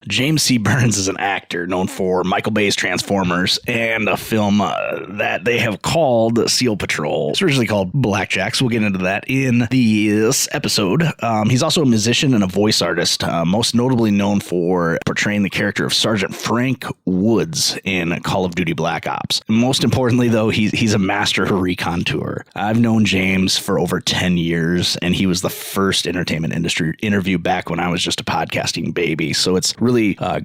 James C. Burns is an actor known for Michael Bay's Transformers and a film that they have called Seal Patrol. It's originally called Blackjacks. We'll get into that in this episode. He's also a musician and a voice artist, most notably known for portraying the character of Sergeant Frank Woods in Call of Duty Black Ops. Most importantly, though, he's a master raconteur. I've known James for over 10 years, and he was the first entertainment industry interview back when I was just a podcasting baby. So it's really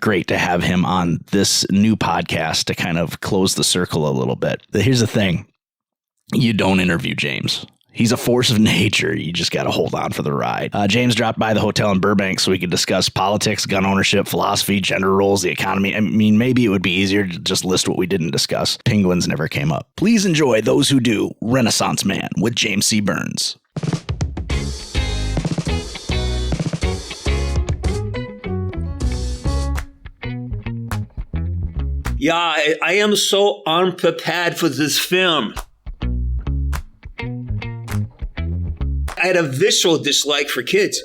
great to have him on this new podcast to kind of close the circle a little bit. Here's the thing. You don't interview James. He's a force of nature. You just got to hold on for the ride. James dropped by the hotel in Burbank so we could discuss politics, gun ownership, philosophy, gender roles, the economy. I mean, maybe it would be easier to just list what we didn't discuss. Penguins never came up. Please enjoy Those Who Do, Renaissance Man with James C. Burns. Yeah, I am so unprepared for this film. I had a visceral dislike for kids.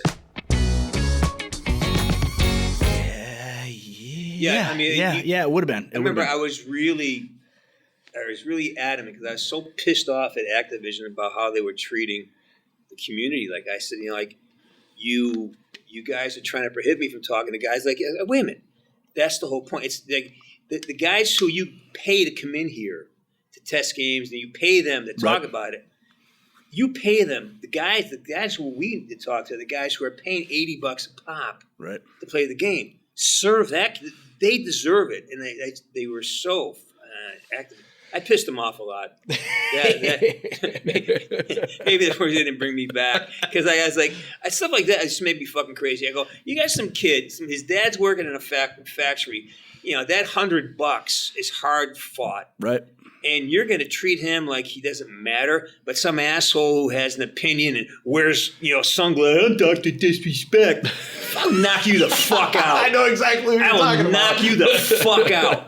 Yeah, it would have been. I remember I was really adamant because I was so pissed off at Activision about how they were treating the community. Like I said, you guys are trying to prohibit me from talking to guys. Like, wait a minute, that's the whole point. It's like the guys who you pay to come in here to test games and you pay them to talk about it. You pay them. The guys who we need to talk to, the guys who are paying $80 a pop to play the game. Serve that. They deserve it. And they were so active. I pissed them off a lot. Maybe that's why they didn't bring me back. Because I was like, stuff like that just made me fucking crazy. I go, you got some kid, his dad's working in a factory. That $100 is hard fought. Right. And you're going to treat him like he doesn't matter, but some asshole who has an opinion and wears, sunglasses, Dr. Disrespect, I'll knock you the fuck out. I know exactly what you're talking about. I will knock you the fuck out.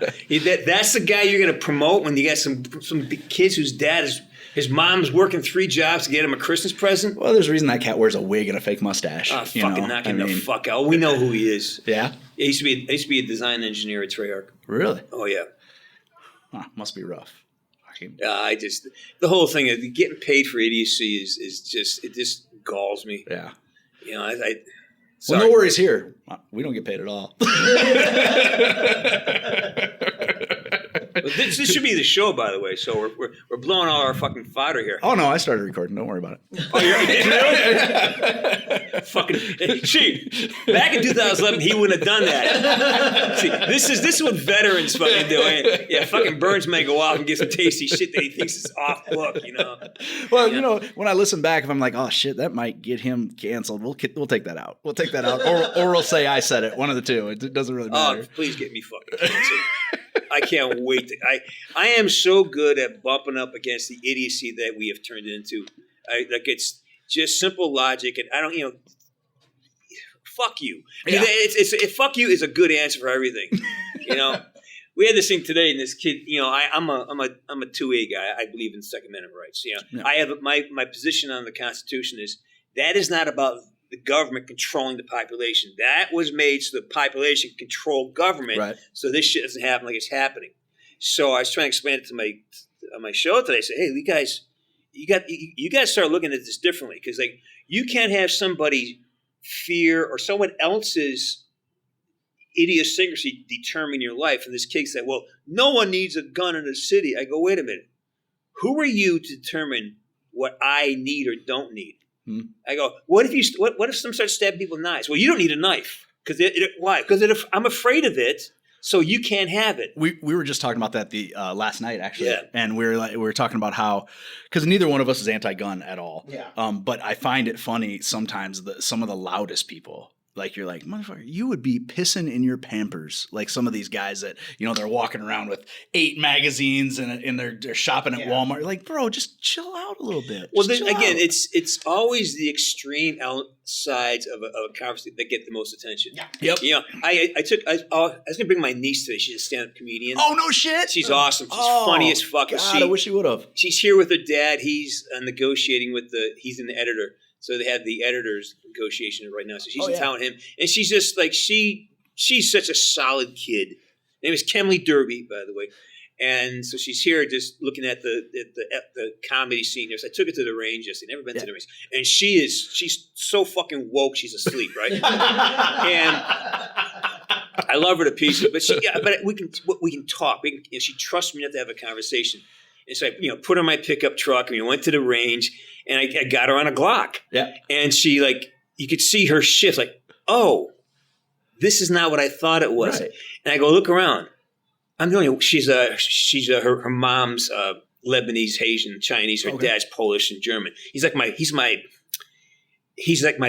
That's the guy you're going to promote when you got some big kids whose dad is, his mom's working 3 jobs to get him a Christmas present. Well, there's a reason that cat wears a wig and a fake mustache. Knock him the fuck out. We know who he is. Yeah? I used to be a design engineer at Treyarch. Really? Oh, yeah. Huh, must be rough. The whole thing of getting paid for idiocy is just galls me. Yeah. Well, no worries here. We don't get paid at all. This should be the show, by the way. So we're blowing all our fucking fodder here. Oh no, I started recording. Don't worry about it. Oh, you're fucking. See, back in 2011, he wouldn't have done that. See, this is what veterans fucking do. Yeah, fucking Burns may go off and get some tasty shit that he thinks is off book. Well, when I listen back, if I'm like, oh shit, that might get him canceled, we'll take that out. We'll take that out, or we'll say I said it. One of the two. It doesn't really matter. Oh, please get me fucking canceled. I can't wait. I am so good at bumping up against the idiocy that we have turned into. It's just simple logic, and I don't, fuck you. Yeah. Fuck you is a good answer for everything. We had this thing today, and this kid, I'm a 2A guy. I believe in Second Amendment rights. Yeah. I have my position on the Constitution is that is not about the government controlling the population. That was made so the population control government. Right. So this shit doesn't happen like it's happening. So I was trying to explain it to my show today. I said, hey, you guys to start looking at this differently, because you can't have somebody fear or someone else's idiosyncrasy determine your life. And this kid said, well, no one needs a gun in the city. I go, wait a minute. Who are you to determine what I need or don't need? I go, what if some start stabbing people with knives? Well, you don't need a knife. Why? Because I'm afraid of it, so you can't have it. We were just talking about that the last night, actually. Yeah. And we were talking about how, because neither one of us is anti-gun at all. Yeah. But I find it funny sometimes that some of the loudest people, like you're like, motherfucker, you would be pissing in your Pampers. Like some of these guys that, they're walking around with 8 magazines and they're shopping at Walmart. You're like, bro, just chill out a little bit. Well, again, it's always the extreme sides of a conversation that get the most attention. Yeah. Yep. I was going to bring my niece today. She's a stand-up comedian. Oh, no shit. She's awesome. She's funny as fuck. God, I wish you would have. She's here with her dad. He's negotiating he's an editor. So they have the editors negotiation right now. So she's in town with him. And she's just like, she she's such a solid kid. Her name is Kemley Derby, by the way. And so she's here just looking at the comedy scene here. So I took her to the range yesterday. Never been to the range. And she's so fucking woke she's asleep, right? And I love her to pieces. But we can talk. She trusts me enough to have a conversation. And so I put her in my pickup truck and we went to the range and I got her on a Glock. Yeah. And she you could see her shift oh, this is not what I thought it was. Right. And I go, look around. I'm telling you, she's her mom's Lebanese, Haitian, Chinese. Her dad's Polish and German. He's like my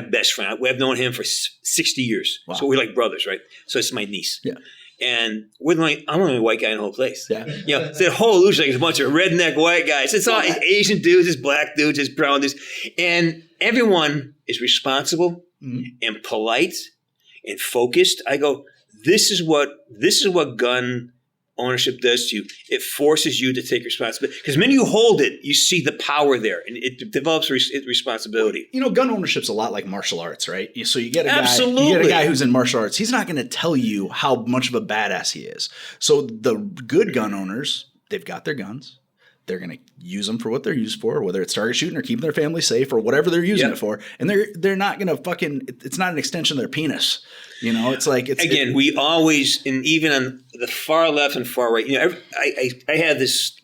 best friend. I've known him for 60 years. Wow. So we're like brothers, right? So it's my niece. Yeah. And I'm the only white guy in the whole place. Yeah. It's that whole illusion. It's a bunch of redneck white guys. It's all Asian dudes, it's black dudes, it's brown dudes. And everyone is responsible and polite and focused. I go, this is what gun ownership does to you. It forces you to take responsibility. Because when you hold it, you see the power there, and it develops responsibility. Gun ownership's a lot like martial arts, right? So you get a guy who's in martial arts. He's not going to tell you how much of a badass he is. So the good gun owners, they've got their guns. They're going to use them for what they're used for, whether it's target shooting or keeping their family safe or whatever they're using it for. And they're not going to it's not an extension of their penis. We always, and even on the far left and far right, I had this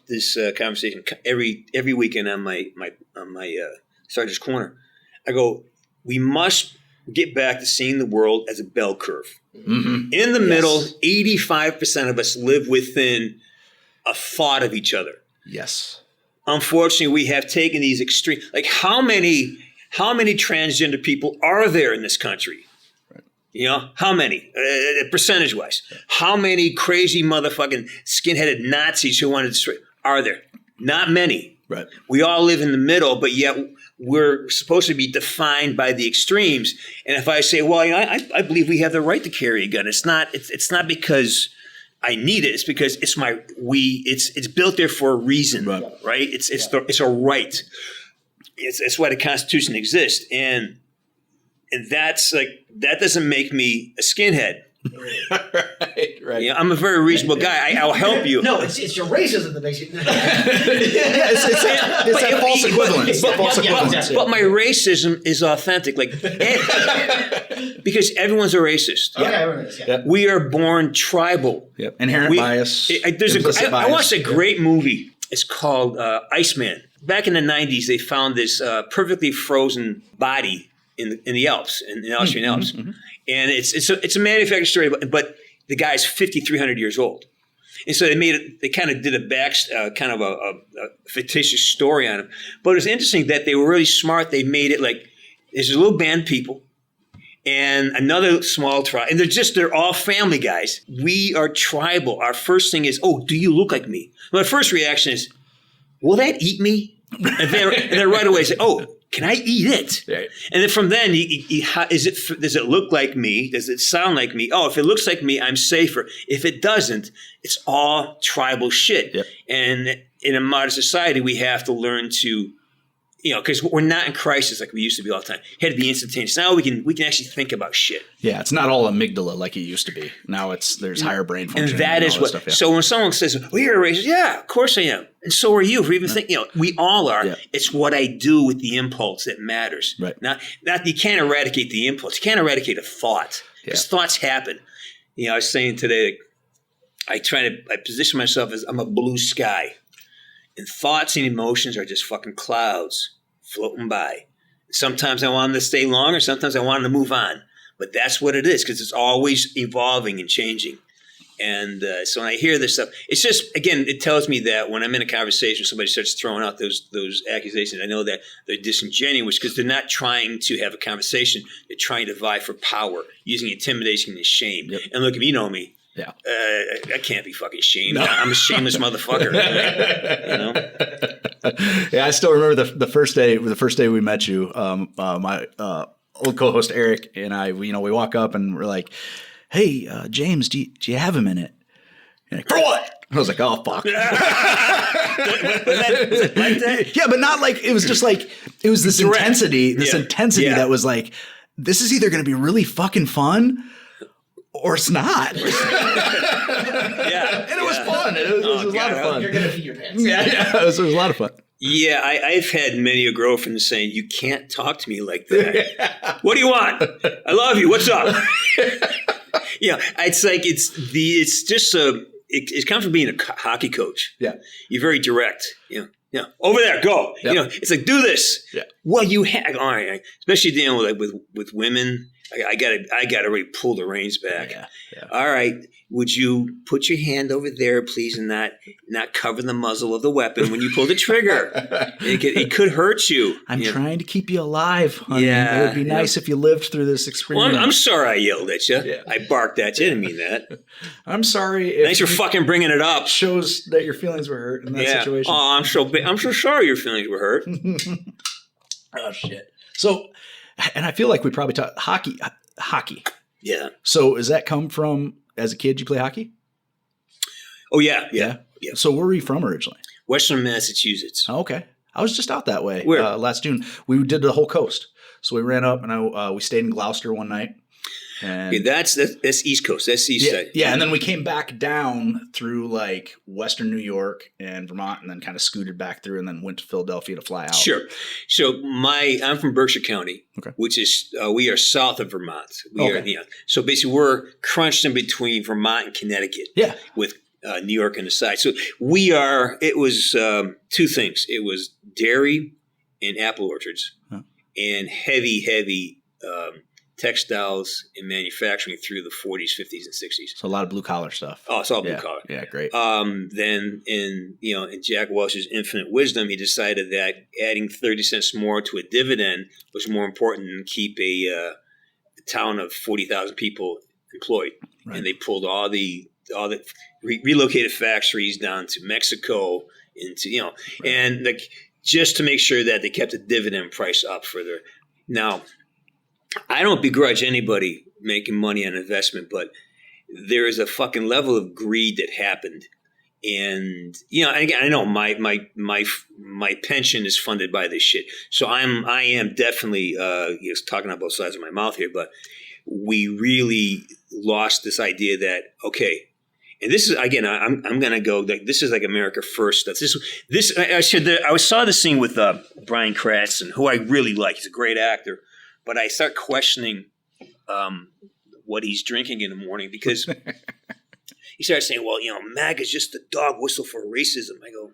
conversation every weekend on my Sergeant's Corner. I go, we must get back to seeing the world as a bell curve. Mm-hmm. In the middle, 85% of us live within a thought of each other. Yes. Unfortunately, we have taken these extreme. How many transgender people are there in this country? Right. How many? Percentage-wise. How many crazy motherfucking skin-headed Nazis who want to destroy are there? Not many. Right. We all live in the middle, but yet we're supposed to be defined by the extremes. And if I say, well, I believe we have the right to carry a gun, it's not because I need it. It's because it's built there for a reason, right? It's a right. It's why the Constitution exists, and that's that doesn't make me a skinhead. Right. I'm a very reasonable guy. I'll help you. No, it's your racism that makes you. It's that false equivalence. But my racism is authentic, because everyone's a racist. Okay, everyone is. Yeah. We are born tribal. Yep. Inherent bias. I watched a great movie. It's called Iceman. Back in the 90s, they found this perfectly frozen body in the Alps, in the Austrian Alps. Mm-hmm. And it's a manufactured story, but the guy's 5,300 years old. And so they kind of did a fictitious story on him. But it was interesting that they were really smart. They made it there's a little band of people and another small tribe. And they're all family guys. We are tribal. Our first thing is, oh, do you look like me? My first reaction is, will that eat me? And then right away say, oh, can I eat it? Right. And then from then, does it look like me? Does it sound like me? Oh, if it looks like me, I'm safer. If it doesn't, it's all tribal shit. Yep. And in a modern society, we have to learn to, because we're not in crisis like we used to be all the time. It had to be instantaneous. Now we can actually think about shit. Yeah, it's not all amygdala like it used to be. Now there's higher brain function. And that is what. Stuff, yeah. So when someone says, "Well, you're a racist," yeah, of course I am, and so are you. If we even think, we all are. Yeah. It's what I do with the impulse that matters. Right. Not you can't eradicate the impulse. You can't eradicate a thought because thoughts happen. I was saying today, I position myself as I'm a blue sky. And thoughts and emotions are just fucking clouds floating by. Sometimes I want them to stay longer. Sometimes I want them to move on. But that's what it is because it's always evolving and changing. And so when I hear this stuff, it's just, again, it tells me that when I'm in a conversation, somebody starts throwing out those accusations, I know that they're disingenuous because they're not trying to have a conversation. They're trying to vie for power, using intimidation and shame. Yep. And look, if you know me, yeah, I can't be fucking shamed. No. I'm a shameless motherfucker. Yeah, I still remember the first day we met you. My old co-host Eric and I, we walk up and we're like, "Hey, James, do you have a minute?" And for what? I was like, "Oh fuck." Was it like that? Yeah, but not like it was just like it was this intensity. This intensity that was like, this is either going to be really fucking fun. Or it's not. Yeah. And it was fun. It was a lot of fun. You're gonna pee your pants. Yeah. It was a lot of fun. Yeah, I've had many a girlfriend saying, "You can't talk to me like that. What do you want? I love you. What's up?" It's like it comes from being a hockey coach. Yeah, you're very direct. Over there, go. Yep. It's like, do this. Yeah. Well, you have, all right, especially dealing with women. I gotta really pull the reins back. Yeah. All right, would you put your hand over there, please, and not cover the muzzle of the weapon when you pull the trigger? It could hurt you. I'm trying to keep you alive, honey. Yeah, It would be nice if you lived through this experience. Well, I'm sorry I yelled at you. Yeah. I barked at you. I didn't mean that. I'm sorry. If Thanks for fucking bringing it up. shows that your feelings were hurt in that situation. Oh, I'm so sorry your feelings were hurt. Oh, shit. So, and I feel like we probably talked hockey. Yeah. So does that come from, as a kid, you play hockey? Oh, yeah. So where were you from originally? Western Massachusetts. Oh, okay. I was just out that way Where? Last June. We did the whole coast. So we ran up and we stayed in Gloucester one night. And Okay, that's East Coast. That's East side. Yeah, and then we came back down through like Western New York and Vermont, and then kind of scooted back through, and then went to Philadelphia to fly out. Sure. So I'm from Berkshire County, Okay. which is we are south of Vermont. Okay. So basically, we're crunched in between Vermont and Connecticut. Yeah. With New York on the side. So we are. It was two things. It was dairy and apple orchards, and heavy textiles and manufacturing through the 40s, 50s, and 60s. So a lot of blue collar stuff. Oh, it's all blue collar. Yeah, great. Then in Jack Welch's infinite wisdom, he decided that adding 30 cents more to a dividend was more important than keep a town of 40,000 people employed. Right. And they pulled all the relocated factories down to Mexico into and like just to make sure that they kept the dividend price up for their now. I don't begrudge anybody making money on investment, but there is a fucking level of greed that happened. And again, I know my pension is funded by this shit. So I am definitely talking out both sides of my mouth here, but we really lost this idea that and this is again I'm gonna go like this is like America First stuff. I saw this scene with Bryan Cranston, who I really like. He's a great actor. But I start questioning what he's drinking in the morning because he started saying, well, MAGA is just a dog whistle for racism. I go,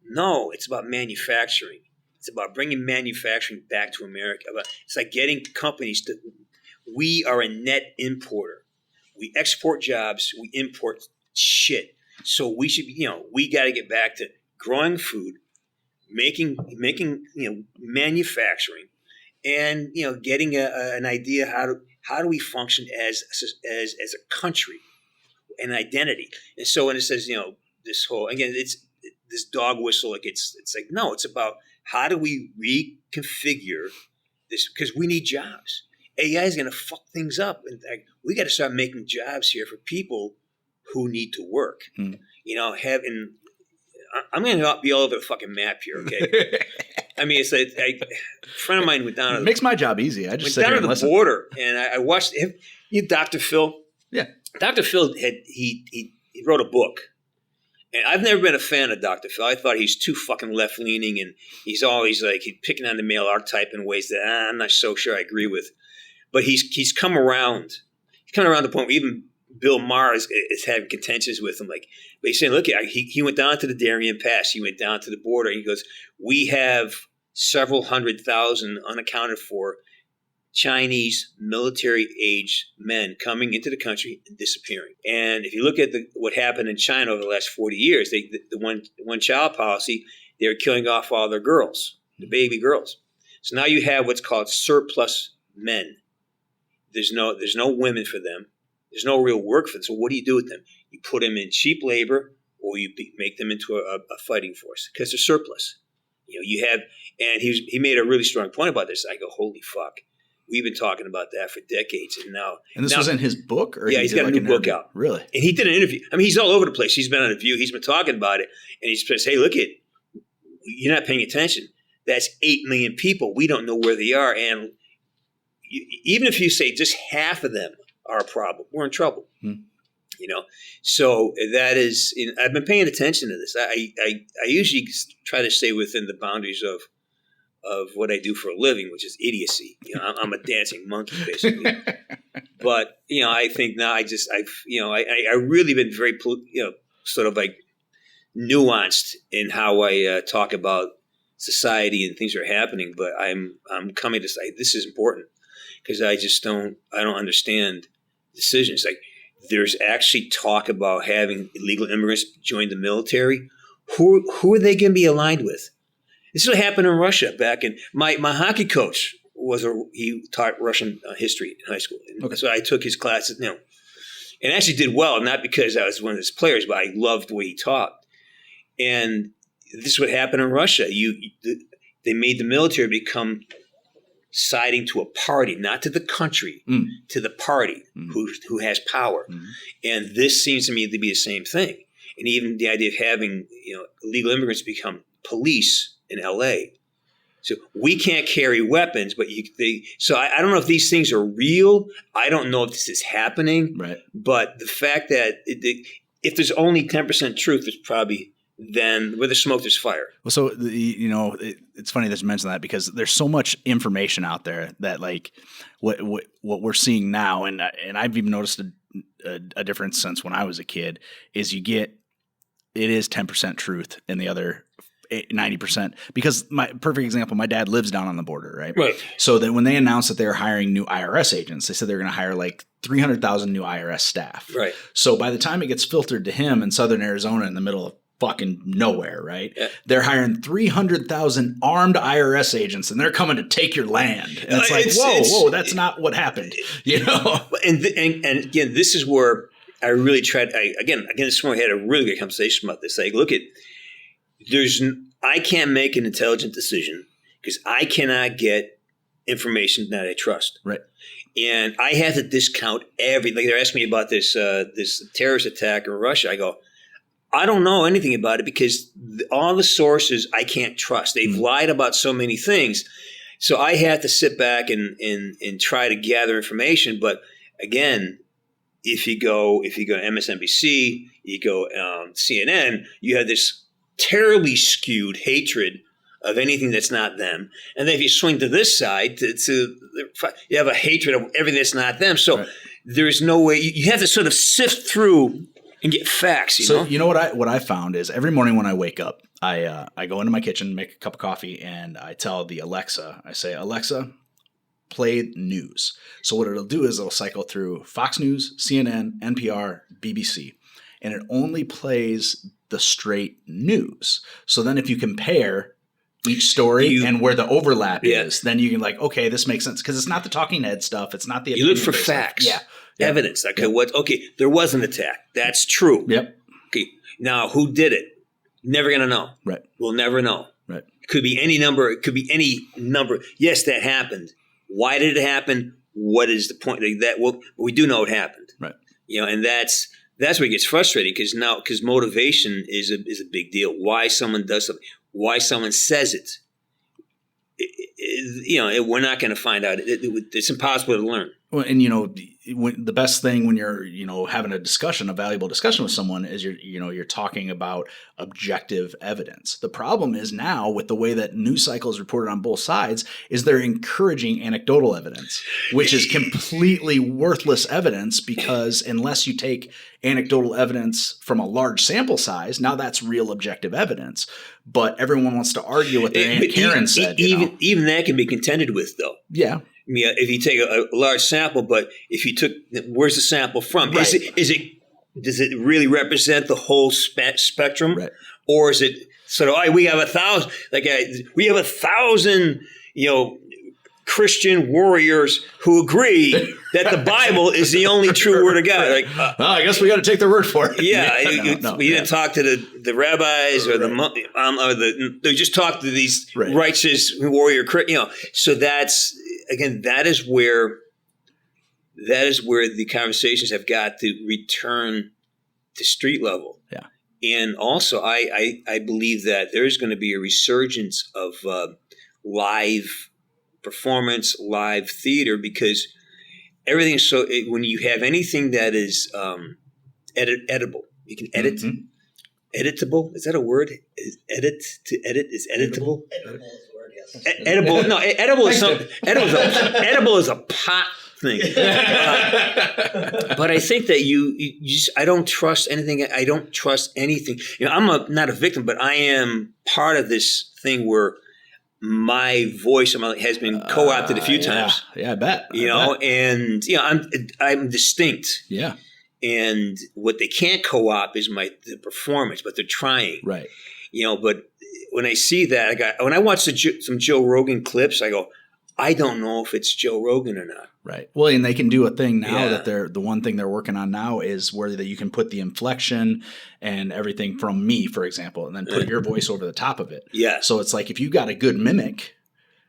no, it's about manufacturing. It's about bringing manufacturing back to America. It's like getting companies to – we are a net importer. We export jobs. We import shit. So we should be – we got to get back to growing food, making manufacturing. And getting an idea how do we function as a country, an identity. And so when it says this whole again it's this dog whistle like it's like no, it's about how do we reconfigure this because we need jobs. AI is going to fuck things up, and we got to start making jobs here for people who need to work. Having I'm going to be all over the fucking map here, okay? I mean, it's like a friend of mine went down. It makes my job easy. I just sit down here to and the border, and I watched Dr. Phil. Yeah, Dr. Phil he wrote a book, and I've never been a fan of Dr. Phil. I thought he's too fucking left leaning, and he's always like he's picking on the male archetype in ways that I'm not so sure I agree with. But he's come around. He's come around the point where even Bill Maher is having contentions with him. Like, but he's saying, look, he went down to the Darien Pass. He went down to the border. He goes, we have several 100,000 unaccounted for Chinese military-age men coming into the country and disappearing. And if you look at what happened in China over the last 40 years, the one-child policy, they were killing off all their girls, the baby girls. So now you have what's called surplus men. There's no women for them. There's no real work for them. So what do you do with them? You put them in cheap labor, or you make them into a fighting force because they're surplus. You have, and he made a really strong point about this. I go, holy fuck, we've been talking about that for decades, and now. And this was in his book, or yeah, he's got a new book out. Really? And he did an interview. I mean, he's all over the place. He's been on a View. He's been talking about it, and he says, "Hey, look you're not paying attention. That's 8 million people. We don't know where they are, and even if you say just half of them are a problem, we're in trouble. So that is, I've been paying attention to this. I usually try to stay within the boundaries of what I do for a living, which is idiocy. I'm a dancing monkey basically. But I think now I really been very sort of like nuanced in how I talk about society and things that are happening. But I'm coming to say this is important because I don't understand decisions. Like there's actually talk about having illegal immigrants join the military. Who are they going to be aligned with? This is what happened in Russia back in my hockey coach he taught Russian history in high school. Okay. So I took his classes, and actually did well, not because I was one of his players, but I loved the way he taught. And this is what happened in Russia. They made the military become siding to a party, not to the country, to the party who has power. And this seems to me to be the same thing. And even the idea of having illegal immigrants become police in L.A. So we can't carry weapons, but so I don't know if these things are real. I don't know if this is happening. Right. But the fact that if there's only 10% truth, there's probably then where there's smoke, there's fire. Well, so it's funny that you mentioned that because there's so much information out there that like what we're seeing now, and I've even noticed a difference since when I was a kid is it is 10% truth and the other 90%, because my perfect example, my dad lives down on the border, right? Right. So that when they announced that they were hiring new IRS agents, they said they were going to hire like 300,000 new IRS staff. Right. So by the time it gets filtered to him in Southern Arizona in the middle of fucking nowhere, right? Yeah. They're hiring 300,000 armed IRS agents and they're coming to take your land. And it's like, whoa, that's not what happened, And again, this is where I really tried. Again, this morning I had a really good conversation about this. Like, look at, I can't make an intelligent decision because I cannot get information that I trust. Right. And I have to discount everything. Like they're asking me about this terrorist attack in Russia. I go, I don't know anything about it because all the sources I can't trust. They've lied about so many things. So I have to sit back and try to gather information. But again, if you go to MSNBC, you go CNN, you have this terribly skewed hatred of anything that's not them. And then if you swing to this side, you have a hatred of everything that's not them. So there's no way. You have to sort of sift through and get facts. You know what I found is every morning when I wake up, I go into my kitchen, make a cup of coffee, and I tell the Alexa, I say, Alexa, play news. So what it'll do is it'll cycle through Fox News, CNN, NPR, BBC, and it only plays the straight news. So then if you compare each story and where the overlap is, then you can like, okay, this makes sense. Because it's not the talking head stuff. It's not the you look for facts. Yeah. Evidence. Okay, there was an attack. That's true. Yep. Okay. Now who did it? Never gonna know. Right. We'll never know. Right. It could be any number. It could be any number. Yes, that happened. Why did it happen? What is the point? We do know it happened. Right. And that's where it gets frustrating because motivation is a big deal. Why someone does something, why someone says it. We're not going to find out. It's impossible to learn. Well, and the best thing when you're having a valuable discussion with someone is you're talking about objective evidence. The problem is now with the way that news cycles reported on both sides is they're encouraging anecdotal evidence, which is completely worthless evidence because unless you take anecdotal evidence from a large sample size, now that's real objective evidence. But everyone wants to argue what their Aunt Karen said. Even that can be contended with, though. Yeah. I mean, if you take a large sample, but if you took, where's the sample from? Right. Does it really represent the whole spectrum, right. Or is it sort of we have 1,000? We have 1,000, Christian warriors who agree that the Bible is the only true word of God. I guess we got to take their word for it. Yeah, we didn't talk to the rabbis or they just talked to these righteous warrior. So that is where the conversations have got to return to street level. Yeah, and also I believe that there's going to be a resurgence of live performance, live theater, because everything's so when you have anything that is editable, you can edit. Editable, is that a word? Is edit to edit is editable? Edible is the word, yes. Edible, no, edible is something. Edible is a pot thing. But I think that you just, I don't trust anything. I don't trust anything. I'm not a victim, but I am part of this thing where my voice has been co-opted a few times. Yeah, I bet. And I'm distinct. Yeah. And what they can't co-op is the performance, but they're trying. Right. But when I see that, when I watch some Joe Rogan clips, I go, I don't know if it's Joe Rogan or not. Right. Well, and they can do a thing now that the one thing they're working on now is where you can put the inflection and everything from me, for example, and then put your voice over the top of it. Yeah. So it's like if you got a good mimic,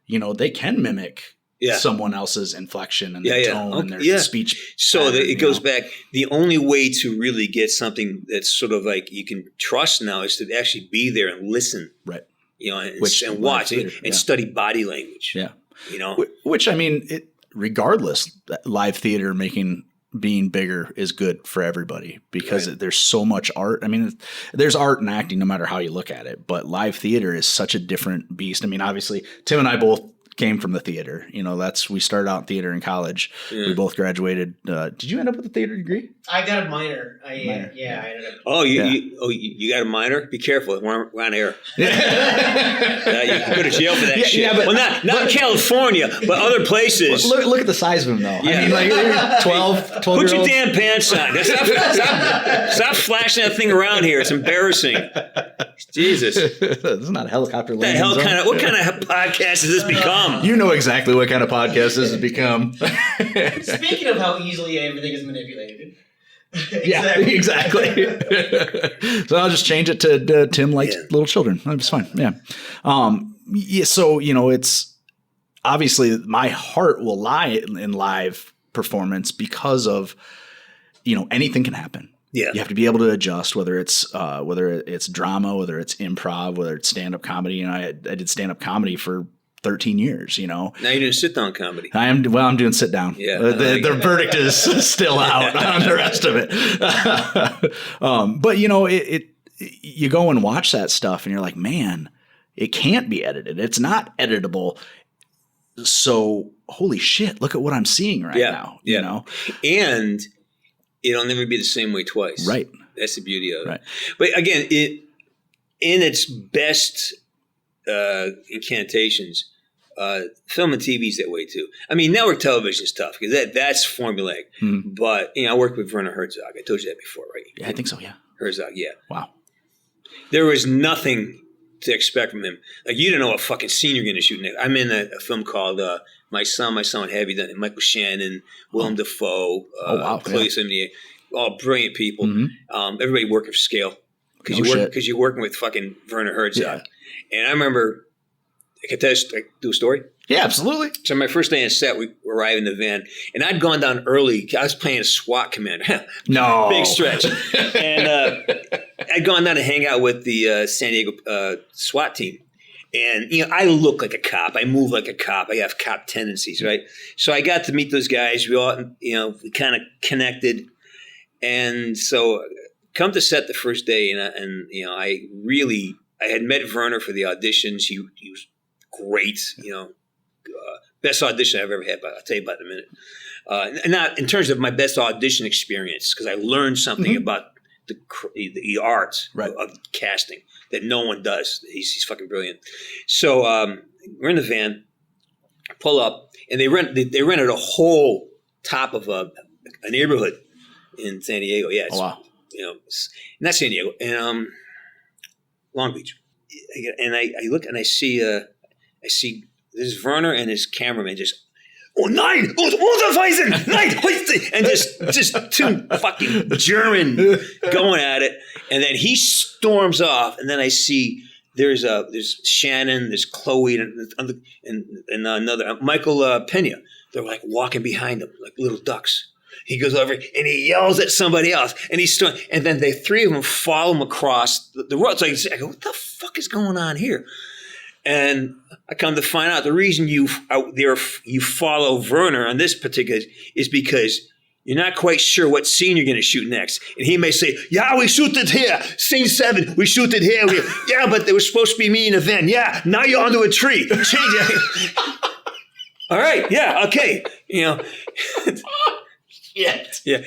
they can mimic someone else's inflection and their tone and their speech. So it goes back. The only way to really get something that's sort of like you can trust now is to actually be there and listen. Right. And watch and study body language. Yeah. Which, I mean, regardless, live theater being bigger is good for everybody because there's so much art. I mean, there's art in acting no matter how you look at it, but live theater is such a different beast. I mean, obviously, Tim and I both came from the theater. We started out in theater in college. We both graduated. Did you end up with a theater degree? I got a minor. I ended up. Oh, you got a minor? Be careful. We're on air. You can go to jail for that shit. Yeah, but, not in California, but other places. Look at the size of him, though. Yeah. I mean, 12 Put your damn pants on. Stop flashing that thing around here. It's embarrassing. Jesus. This is not a helicopter landing zone. What kind of podcast has this become? You know exactly what kind of podcast this has become. Speaking of how easily everything is manipulated. Yeah, exactly. So I'll just change it to Tim likes little children. That's fine. Yeah. So, it's obviously my heart will lie in live performance because of, anything can happen. Yeah. You have to be able to adjust, whether it's drama, whether it's improv, whether it's stand-up comedy. I did stand-up comedy for 13 years, Now you're doing sit-down comedy. I'm doing sit-down. Yeah. The verdict is still out on the rest of it. But, you go and watch that stuff and you're like, man, it can't be edited. It's not editable. So, holy shit, look at what I'm seeing now, And it'll never be the same way twice. Right. That's the beauty of it. Right. But again, in its best incantations, film and TV is that way too. I mean, network television is tough because that's formulaic. Mm-hmm. But I worked with Werner Herzog. I told you that before, right? Yeah, I think so. Yeah, Herzog. Yeah. Wow. There was nothing to expect from him. Like you don't know what fucking scene you're going to shoot next. I'm in a film called My Son Would Have You Done. Michael Shannon, Willem Dafoe, Chloe Sevigny, all brilliant people. Mm-hmm. Everybody working for scale because you're working with fucking Werner Herzog. Yeah. And I remember. I can do a story? Yeah, absolutely. So my first day on set, we arrived in the van, and I'd gone down early. I was playing a SWAT commander. No. Big stretch. And I'd gone down to hang out with the San Diego SWAT team. And, I look like a cop. I move like a cop. I have cop tendencies, right? So I got to meet those guys. We all, we kind of connected. And so come to set the first day, and I had met Werner for the auditions. He was great, best audition I've ever had, but I'll tell you about it in a minute. And not in terms of my best audition experience, because I learned something about the art of casting that no one does. He's fucking brilliant. So we're in the van, pull up, and they rented a whole top of a neighborhood in San Diego. Yeah, it's, wow. Not San Diego, and Long Beach. And I look and I see there's Werner and his cameraman just, nein, Unterweisen, nein, and just two fucking German going at it. And then he storms off, and then I see there's Shannon, there's Chloe, and another Michael Pena. They're like walking behind him like little ducks. He goes over and he yells at somebody else, and and then the three of them follow him across the road. So I go, what the fuck is going on here? And I come to find out the reason you follow Werner on this particular is because you're not quite sure what scene you're going to shoot next. And he may say, yeah, we shoot it here. Scene 7, we shoot it here. Yeah, but there was supposed to be me in a van. Yeah, now you're onto a tree. Change it. All right, yeah, okay. Shit. Yeah.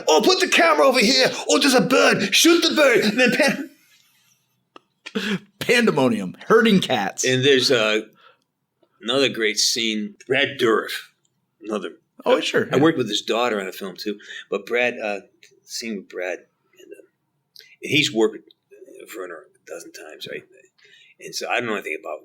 Oh, put the camera over here. Oh, there's a bird. Shoot the bird. And then Pandemonium, herding cats. And there's another great scene. Brad Dourif, another. Oh, sure. I worked with his daughter on a film too. But Brad, scene with Brad, and he's worked with Werner a dozen times, right? And so I don't know anything about.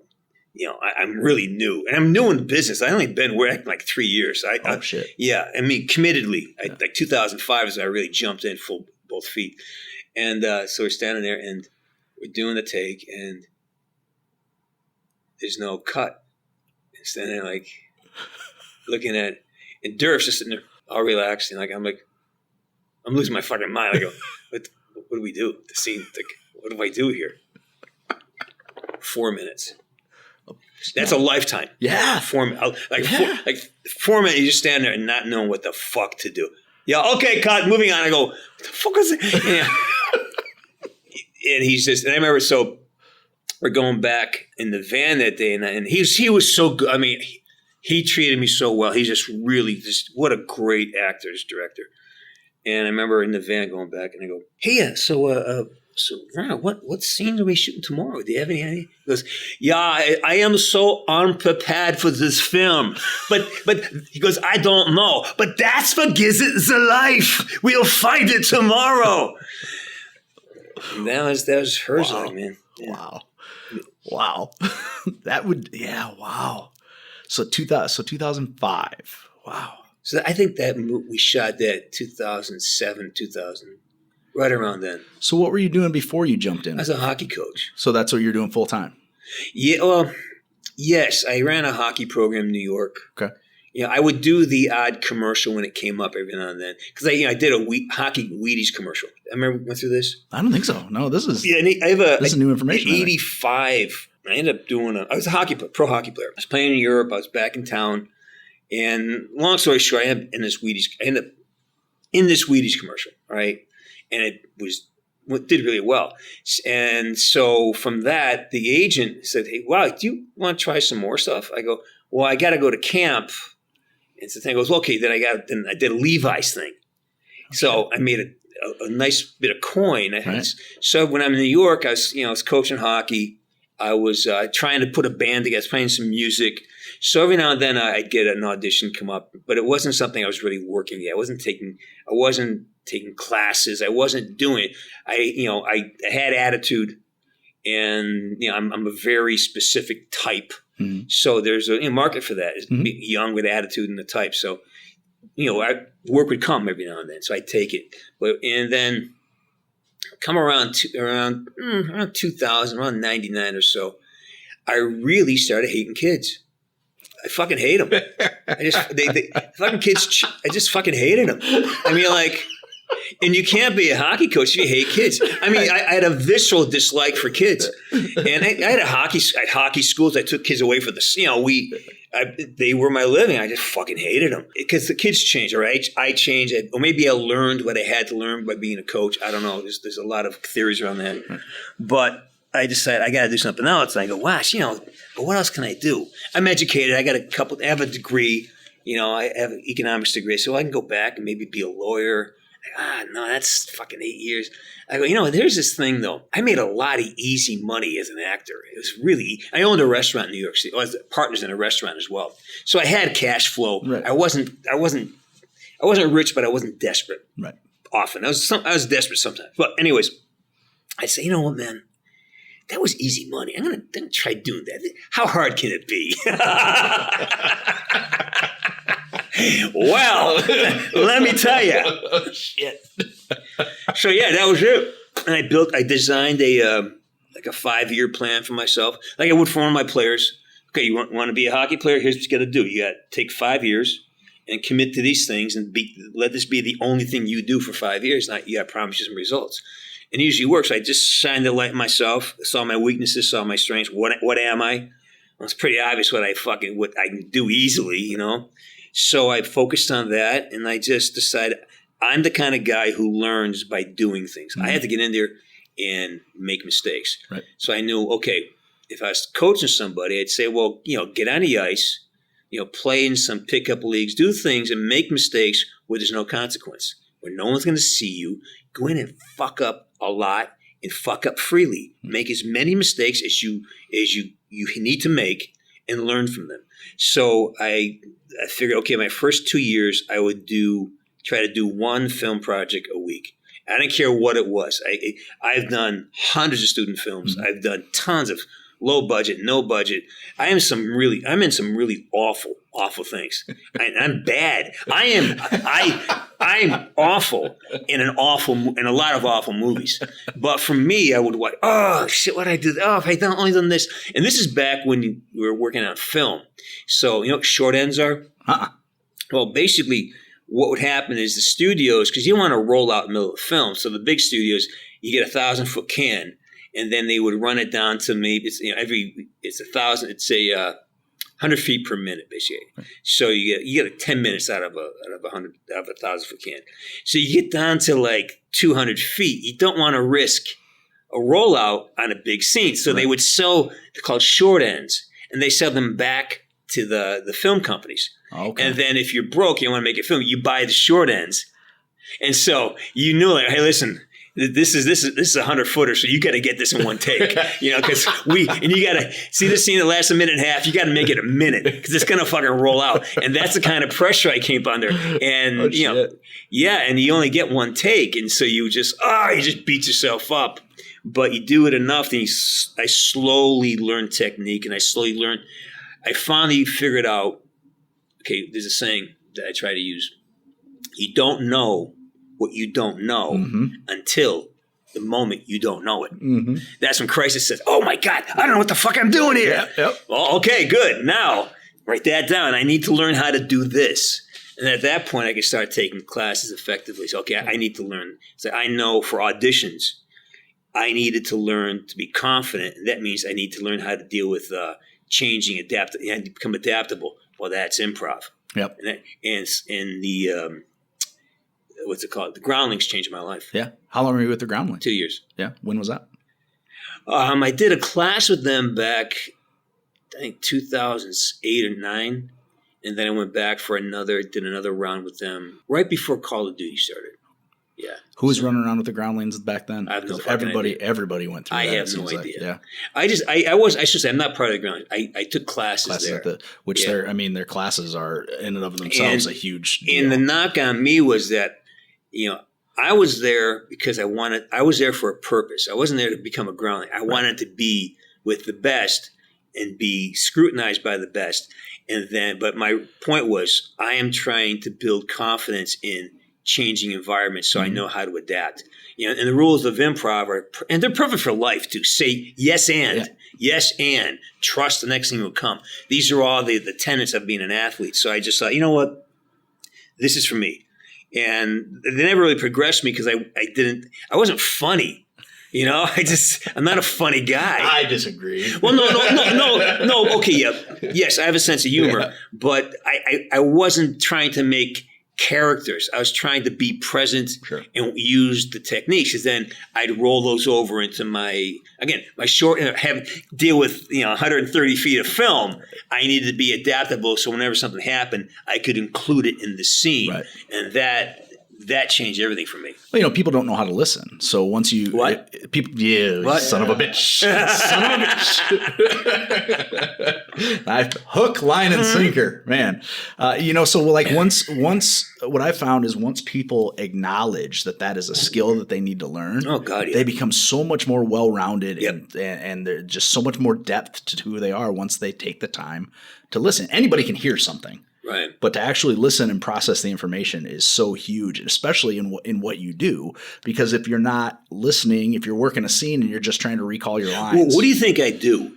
I'm really new, and I'm new in the business. I only been working like 3 years. Shit. Yeah, I mean, committedly. Like 2005 is when I really jumped in full both feet, and so we're standing there and. We're doing the take, and there's no cut. And standing there, like, looking at, and Durf's just sitting there, all relaxed, and I'm losing my fucking mind. I go, what do we do? The scene, like, what do I do here? 4 minutes. That's a lifetime. Yeah. 4 minutes. 4 minutes, you just stand there and not knowing what the fuck to do. Yeah, okay, cut, moving on. I go, what the fuck was it? Yeah. And he's just, and I remember, so we're going back in the van that day, and he was so good. I mean, he treated me so well. He's just really, what a great actor, this director. And I remember in the van going back, and I go, hey, so Ron, what scenes are we shooting tomorrow? Do you have any idea? He goes, yeah, I am so unprepared for this film. But he goes, I don't know. But that's what gives it the life. We'll find it tomorrow. That was Herzog, man. Yeah. Wow. That would, wow. So 2005. Wow. So I think that we shot that 2007, 2000, right around then. So what were you doing before you jumped in? I was a hockey coach. So that's what you're doing full time? Yeah. Well, yes. I ran a hockey program in New York. Okay. I would do the odd commercial when it came up every now and then. Because I did a hockey Wheaties commercial. I remember we went through this. I don't think so. No, this is this is new information. In 85, I ended up I was a pro hockey player. I was playing in Europe. I was back in town. And long story short, I ended up in this Wheaties commercial, right? And it did really well. And so from that, the agent said, hey, wow, do you want to try some more stuff? I go, well, I got to go to camp. And so the thing goes, well, okay, then I did a Levi's thing. Okay. So I made a nice bit of coin. Right. So when I'm in New York, I was coaching hockey. I was trying to put a band together, I was playing some music. So every now and then I'd get an audition come up, but it wasn't something I was really working at. I wasn't taking classes. I wasn't doing it. I had attitude, and I'm a very specific type. Mm-hmm. So there's a market for that. Mm-hmm. Young with attitude and the type. So, work would come every now and then. So I'd take it. And then come around 2000, around 99 or so, I really started hating kids. I fucking hate them. Fucking kids. I just fucking hated them. I mean, and you can't be a hockey coach if you hate kids. I mean, I had a visceral dislike for kids, and I had hockey schools. I took kids away for this. They were my living. I just fucking hated them because the kids changed, or I changed, or maybe I learned what I had to learn by being a coach. I don't know. There's a lot of theories around that, but I decided I got to do something else. And I go, gosh, but what else can I do? I'm educated. I have a degree. I have an economics degree, so I can go back and maybe be a lawyer. No, that's fucking 8 years. I go, there's this thing though. I made a lot of easy money as an actor. It was really, I owned a restaurant in New York City. I was partners in a restaurant as well. So I had cash flow. Right. I wasn't rich, but I wasn't desperate. Right. Often. I was desperate sometimes. But anyways, I say, you know what, man? That was easy money. I'm gonna try doing that. How hard can it be? Well, let me tell you. Oh, shit. So yeah, that was it. And I designed a 5-year plan for myself, like I would for one of my players. Okay, you want to be a hockey player? Here's what you got to do. You got to take 5 years and commit to these things, and let this be the only thing you do for 5 years. You got to promise you some results. And it usually works. I just shined the light myself, saw my weaknesses, saw my strengths. What am I? Well, it's pretty obvious what I can do easily, you know. So I focused on that, and I just decided I'm the kind of guy who learns by doing things. I had to get in there and make mistakes. Right. So I knew, okay, if I was coaching somebody, I'd say, well, you know, get on the ice, you know, play in some pickup leagues, do things and make mistakes where there's no consequence, where no one's going to see you. Go in and fuck up a lot and fuck up freely. Make as many mistakes as you need to make and learn from them. So I figured, okay, my first 2 years I would try to do one film project a week. I didn't care what it was. I've done hundreds of student films. I've done tons of low budget, no budget. I'm in some really awful things. I'm bad. I'm awful in a lot of awful movies. But for me, I would watch, oh shit, what I did? Oh, if I only done this. And this is back when we were working on film. So you know what short ends are? Well, basically, what would happen is the studios, because you don't want to roll out in the middle of the film. So the big studios, you get 1,000-foot can, and then they would run it down to maybe it's 1,000. It's 100 feet per minute, basically. So you get 10 minutes out of a 1,000-foot can. So you get down to like 200 feet. You don't want to risk a rollout on a big scene. So they would sell, they're called short ends, and they sell them back to the film companies. Okay. And then if you're broke, you want to make a film, you buy the short ends. And so you knew, like, hey, listen, this is a 100-footer, so you got to get this in one take, you know, because you got to see the scene that lasts a minute and a half. You got to make it a minute because it's gonna fucking roll out, and that's the kind of pressure I came under. And and you only get one take, and so you just beat yourself up. But you do it enough, and I slowly learned technique, and I finally figured out. Okay, there's a saying that I try to use. You don't know what you don't know until the moment you don't know it. That's when crisis says, oh my God, I don't know what the fuck I'm doing here. Yep. Well, okay, good. Now, write that down. I need to learn how to do this. And at that point, I can start taking classes effectively. So, okay, I need to learn. So I know for auditions, I needed to learn to be confident. And that means I need to learn how to deal with changing, and become adaptable. Well, that's improv. Yep. And the what's it called? The Groundlings changed my life. Yeah. How long were you with the Groundlings? 2 years. Yeah. When was that? I did a class with them back, I think 2008 or 9, and then I went back for did another round with them right before Call of Duty started. Yeah. Who was running around with the Groundlings back then? I have no fucking idea. Everybody went through that. I have no idea. Like, yeah. I should say I'm not part of the Groundlings. I took classes there. Their classes are in and of themselves a huge deal. And the knock on me was that, you know, I was there because I was there for a purpose. I wasn't there to become a Groundling. I wanted to be with the best and be scrutinized by the best. But my point was, I am trying to build confidence in changing environments so I know how to adapt. You know, and the rules of improv and they're perfect for life too. Say yes and trust the next thing will come. These are all the tenets of being an athlete. So I just thought, you know what, this is for me. And they never really progressed me because I wasn't funny. You know, I'm not a funny guy. I disagree. Well, no. Okay, yeah. Yes, I have a sense of humor, but I wasn't trying to make characters. I was trying to be present and use the techniques. Because then I'd roll those over into my short, deal with 130 feet of film. I needed to be adaptable, so whenever something happened, I could include it in the scene, and that changed everything for me. Well, people don't know how to listen. So once you son of a bitch, hook, line, and sinker, man. So like once what I found is once people acknowledge that is a skill that they need to learn, they become so much more well-rounded and there's just so much more depth to who they are once they take the time to listen. Anybody can hear something. Right. But to actually listen and process the information is so huge, especially in what you do. Because if you're not listening, if you're working a scene and you're just trying to recall your lines. Well, what do you think I do?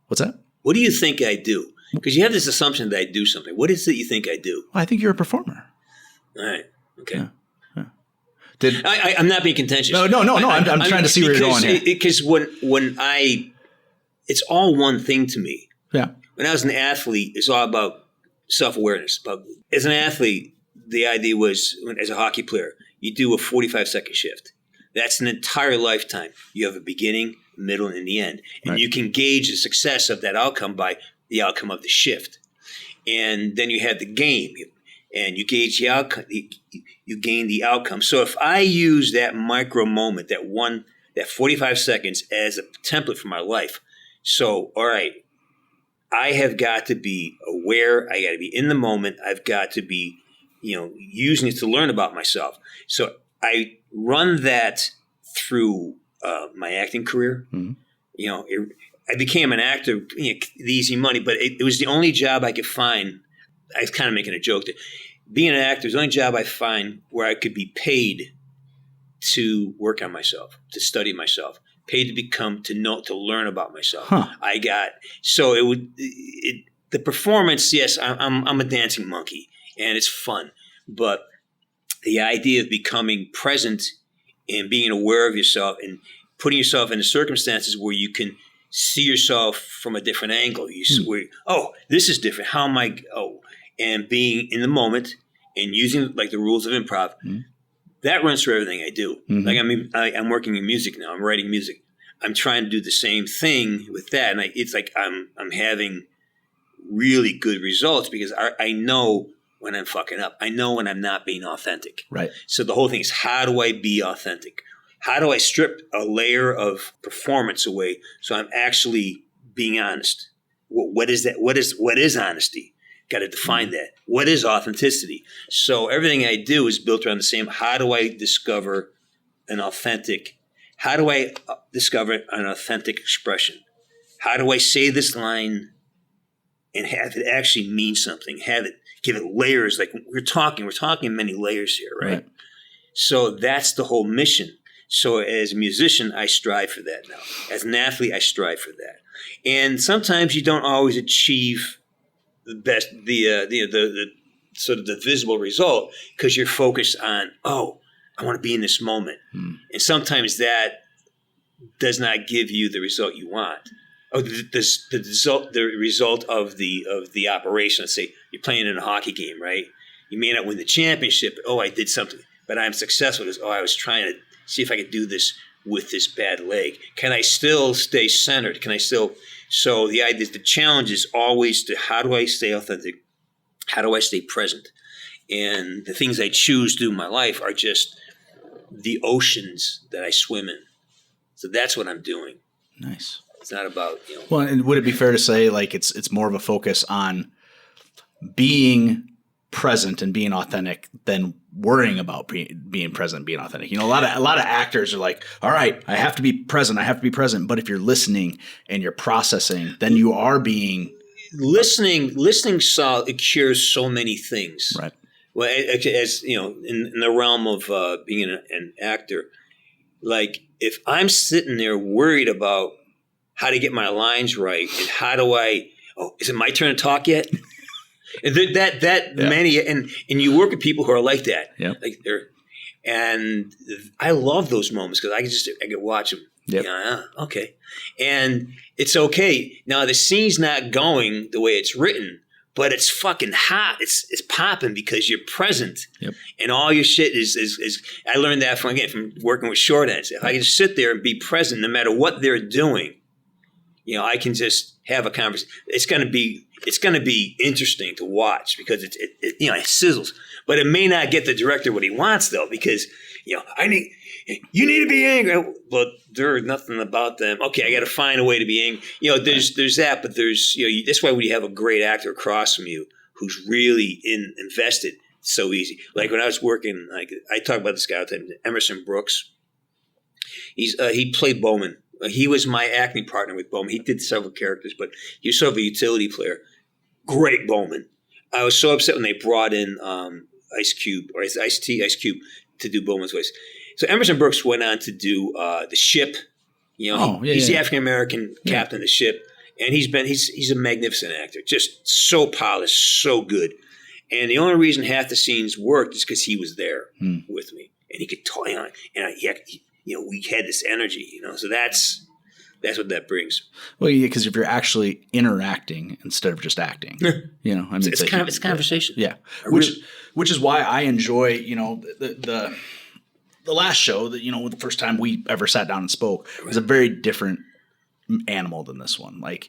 What's that? What do you think I do? Because you have this assumption that I do something. What is it you think I do? Well, I think you're a performer. All right. Okay. Yeah. I'm not being contentious. No. I'm trying to see where you're going here. Because it's all one thing to me. Yeah. When I was an athlete, it's all about self-awareness. As an athlete, the idea was, as a hockey player, you do a 45-second shift. That's an entire lifetime. You have a beginning, middle, and the end. And you can gauge the success of that outcome by the outcome of the shift. And then you have the game, and you gauge the outcome. You gain the outcome. So if I use that micro moment, that 45 seconds as a template for my life, so, all right, I have got to be aware. I got to be in the moment. I've got to be, using it to learn about myself. So I run that through my acting career. Mm-hmm. I became an actor, the easy money, but it was the only job I could find. I was kind of making a joke that being an actor is the only job I find where I could be paid to work on myself, to study myself, paid to learn about myself. Huh. The performance. Yes, I'm a dancing monkey, and it's fun, but the idea of becoming present and being aware of yourself and putting yourself into circumstances where you can see yourself from a different angle. This is different. How am I? And being in the moment and using like the rules of improv. Mm-hmm. That runs through everything I do. Mm-hmm. Like I'm working in music now. I'm writing music. I'm trying to do the same thing with that, and it's like I'm having really good results because I know when I'm fucking up. I know when I'm not being authentic. Right. So the whole thing is, how do I be authentic? How do I strip a layer of performance away so I'm actually being honest? What is that? What is honesty? Got to define that. What is authenticity? So everything I do is built around the same. How do I discover an authentic expression? How do I say this line and have it actually mean something? Give it layers. Like we're talking many layers here, right? So that's the whole mission. So as a musician, I strive for that now. As an athlete, I strive for that. And sometimes you don't always achieve the best, the sort of the visible result because you're focused on, I want to be in this moment. And sometimes that does not give you the result you want. The result of the operation. Let's say you're playing in a hockey game, right? You may not win the championship. I did something, but I'm successful because I was trying to see if I could do this with this bad leg. Can I still stay centered? So the idea is the challenge is always to how do I stay authentic? How do I stay present? And the things I choose to do in my life are just the oceans that I swim in. So that's what I'm doing. Nice. It's not about, Well, and would it be fair to say like it's more of a focus on being present and being authentic than worrying about being present, being authentic? A lot of actors are like, all right, I have to be present. But if you're listening and you're processing, then you are being listening. It cures so many things. Right. Well, as in the realm of being an actor, like if I'm sitting there worried about how to get my lines right and how do is it my turn to talk yet? And many, and you work with people who are like that. Yeah. And I love those moments because I can watch them. Yep. Okay. And it's okay. Now the scene's not going the way it's written, but it's fucking hot. It's popping because you're present. Yep. And all your shit is I learned that from working with short ends. If I can just sit there and be present no matter what they're doing, I can just have a conversation. It's going to be interesting to watch because it sizzles. But it may not get the director what he wants though, because you need to be angry. But there's nothing about them. Okay, I got to find a way to be angry. There's that, but there's that's why when you have a great actor across from you who's really invested, it's so easy. Like when I was working, like I talk about this guy all the time, Emerson Brooks. He played Bowman. He was my acting partner with Bowman. He did several characters, but he was sort of a utility player. Great Bowman. I was so upset when they brought in Ice Cube to do Bowman's voice. So Emerson Brooks went on to do The Ship. He's the African American captain of the ship, and he's a magnificent actor, just so polished, so good. And the only reason half the scenes worked is because he was there with me. and he could talk, we had this energy, so that's what that brings. Well, yeah, because if you're actually interacting instead of just acting, it's conversation. Yeah, which is why I enjoy, the last show that, the first time we ever sat down and spoke was a very different animal than this one. Like,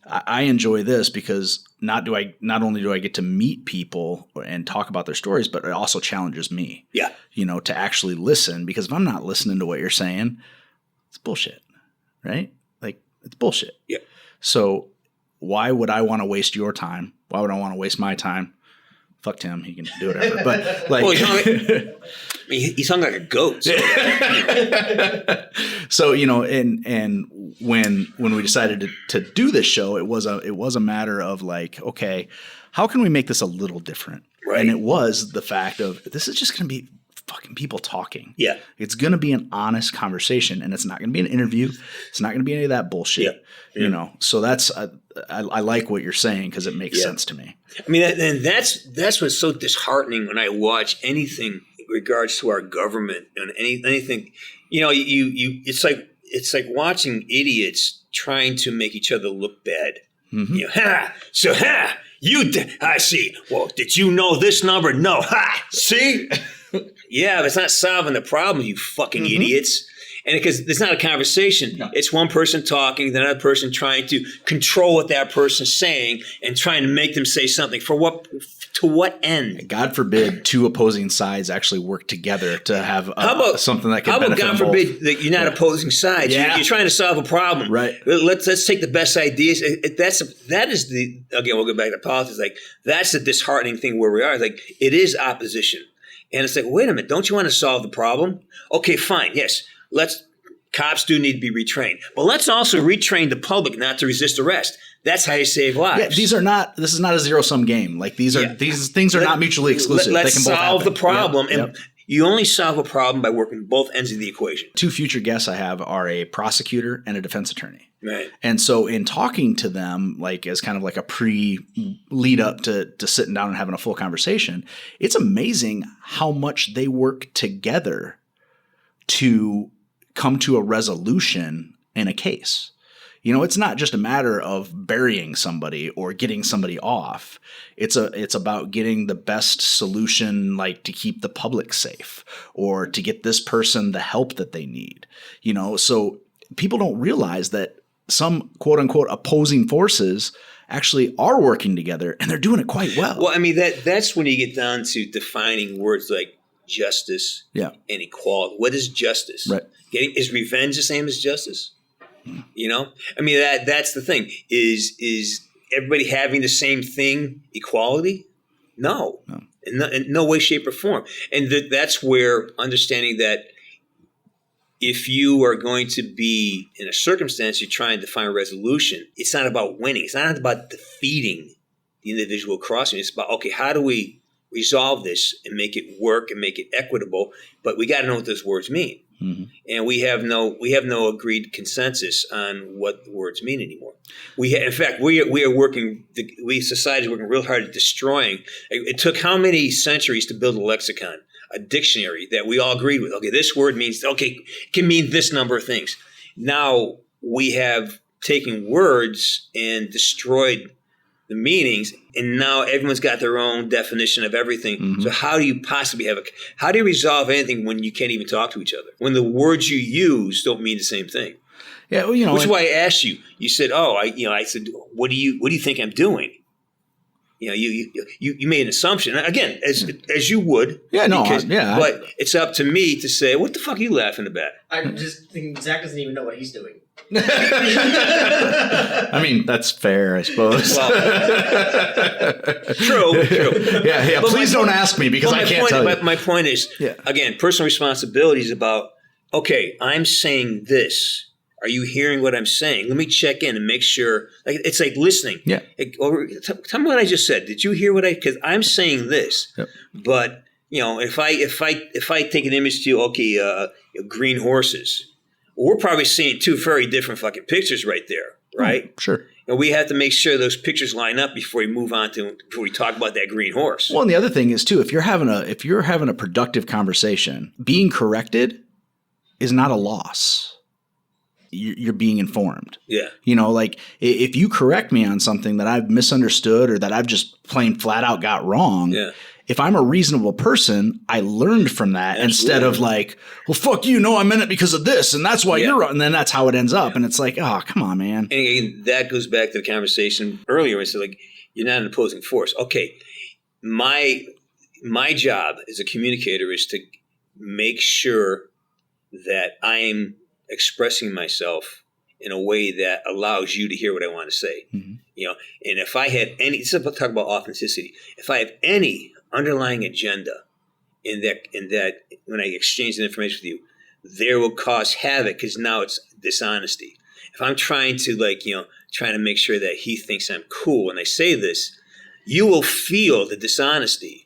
I enjoy this because not only do I get to meet people and talk about their stories, but it also challenges me. Yeah. To actually listen, because if I'm not listening to what you're saying, it's bullshit, right? Like, it's bullshit. Yeah. So why would I want to waste your time? Why would I want to waste my time? Fuck Tim, he can do whatever. But like, he's hung like a goat. So, so and when we decided to do this show, it was a matter of like, okay, how can we make this a little different? Right. And it was the fact of, this is just going to be fucking people talking. Yeah. It's going to be an honest conversation, and it's not going to be an interview. It's not going to be any of that bullshit. Yeah. So that's I like what you're saying, because it makes sense to me. I mean, and that's what's so disheartening when I watch anything in regards to our government and anything. It's like watching idiots trying to make each other look bad. Mm-hmm. I see. Well, did you know this number? No. See? Yeah, but it's not solving the problem, you fucking idiots. And because it's not a conversation, it's one person talking, the other person trying to control what that person's saying and trying to make them say something. For what? To what end? God forbid two opposing sides actually work together to have something that can benefit God both. forbid that you're not opposing sides? Yeah. You're trying to solve a problem. Right. Let's take the best ideas. That is again, we'll go back to politics. Like, that's the disheartening thing where we are. Like, it is opposition. And it's like, wait a minute, don't you want to solve the problem? Okay, fine. Yes. Cops do need to be retrained, but let's also retrain the public not to resist arrest. That's how you save lives. Yeah, this is not a zero-sum game. Like, these things are not mutually exclusive. Let's they can both solve happen. the problem. Yep. And you only solve a problem by working both ends of the equation. Two future guests I have are a prosecutor and a defense attorney. Right. And so in talking to them, like, as kind of like a lead up to sitting down and having a full conversation, it's amazing how much they work together to come to a resolution in a case. It's not just a matter of burying somebody or getting somebody off. It's about getting the best solution, like to keep the public safe or to get this person the help that they need. So people don't realize that some quote unquote opposing forces actually are working together, and they're doing it quite well. Well, I mean, that's when you get down to defining words like justice and equality. What is justice? Right. Is revenge the same as justice? I mean, that's the thing. Is everybody having the same thing equality? No. In no way, shape, or form. And that's where understanding that if you are going to be in a circumstance, you're trying to find a resolution, it's not about winning. It's not about defeating the individual crossing. It's about, okay, how do we resolve this and make it work and make it equitable? But we got to know what those words mean. Mm-hmm. And we have no agreed consensus on what the words mean anymore. In fact, we are working. Society is working real hard at destroying. It took how many centuries to build a lexicon, a dictionary that we all agreed with? Okay, this word means it can mean this number of things. Now we have taken words and destroyed the meanings, and now everyone's got their own definition of everything. Mm-hmm. So how do you possibly how do you resolve anything when you can't even talk to each other? When the words you use don't mean the same thing? Yeah, well, which is why I asked you. You said, I said, what do you think I'm doing? You made an assumption. Again, as you would. Yeah, no, but it's up to me to say, what the fuck are you laughing about? I just think Zach doesn't even know what he's doing. I mean, that's fair, I suppose. Well, true. Yeah. But please don't ask me, because I can't tell you. My point is, again, personal responsibility is about, okay, I'm saying this. Are you hearing what I'm saying? Let me check in and make sure. Like, it's like listening. Yeah. Tell me what I just said. Did you hear what because I'm saying this. Yep. But if I take an image to you, okay, green horses. Well, we're probably seeing two very different fucking pictures right there, right? Sure. And we have to make sure those pictures line up before we talk about that green horse. Well, and the other thing is too, if you're having a productive conversation, being corrected is not a loss. You're being informed. Yeah. Like if you correct me on something that I've misunderstood or that I've just plain flat out got wrong. Yeah. If I'm a reasonable person, I learned from that. Absolutely. Instead of like, well, fuck you. No, I meant it because of this. And that's why you're wrong. And then that's how it ends up. And it's like, oh, come on, man. And again, that goes back to the conversation earlier. I said, like, you're not an opposing force. Okay. My job as a communicator is to make sure that I'm expressing myself in a way that allows you to hear what I want to say. Mm-hmm. And if I have any, this is talk about authenticity. If I have any underlying agenda in that when I exchange the information with you, there will cause havoc because now it's dishonesty. If I'm trying to trying to make sure that he thinks I'm cool when I say this, you will feel the dishonesty,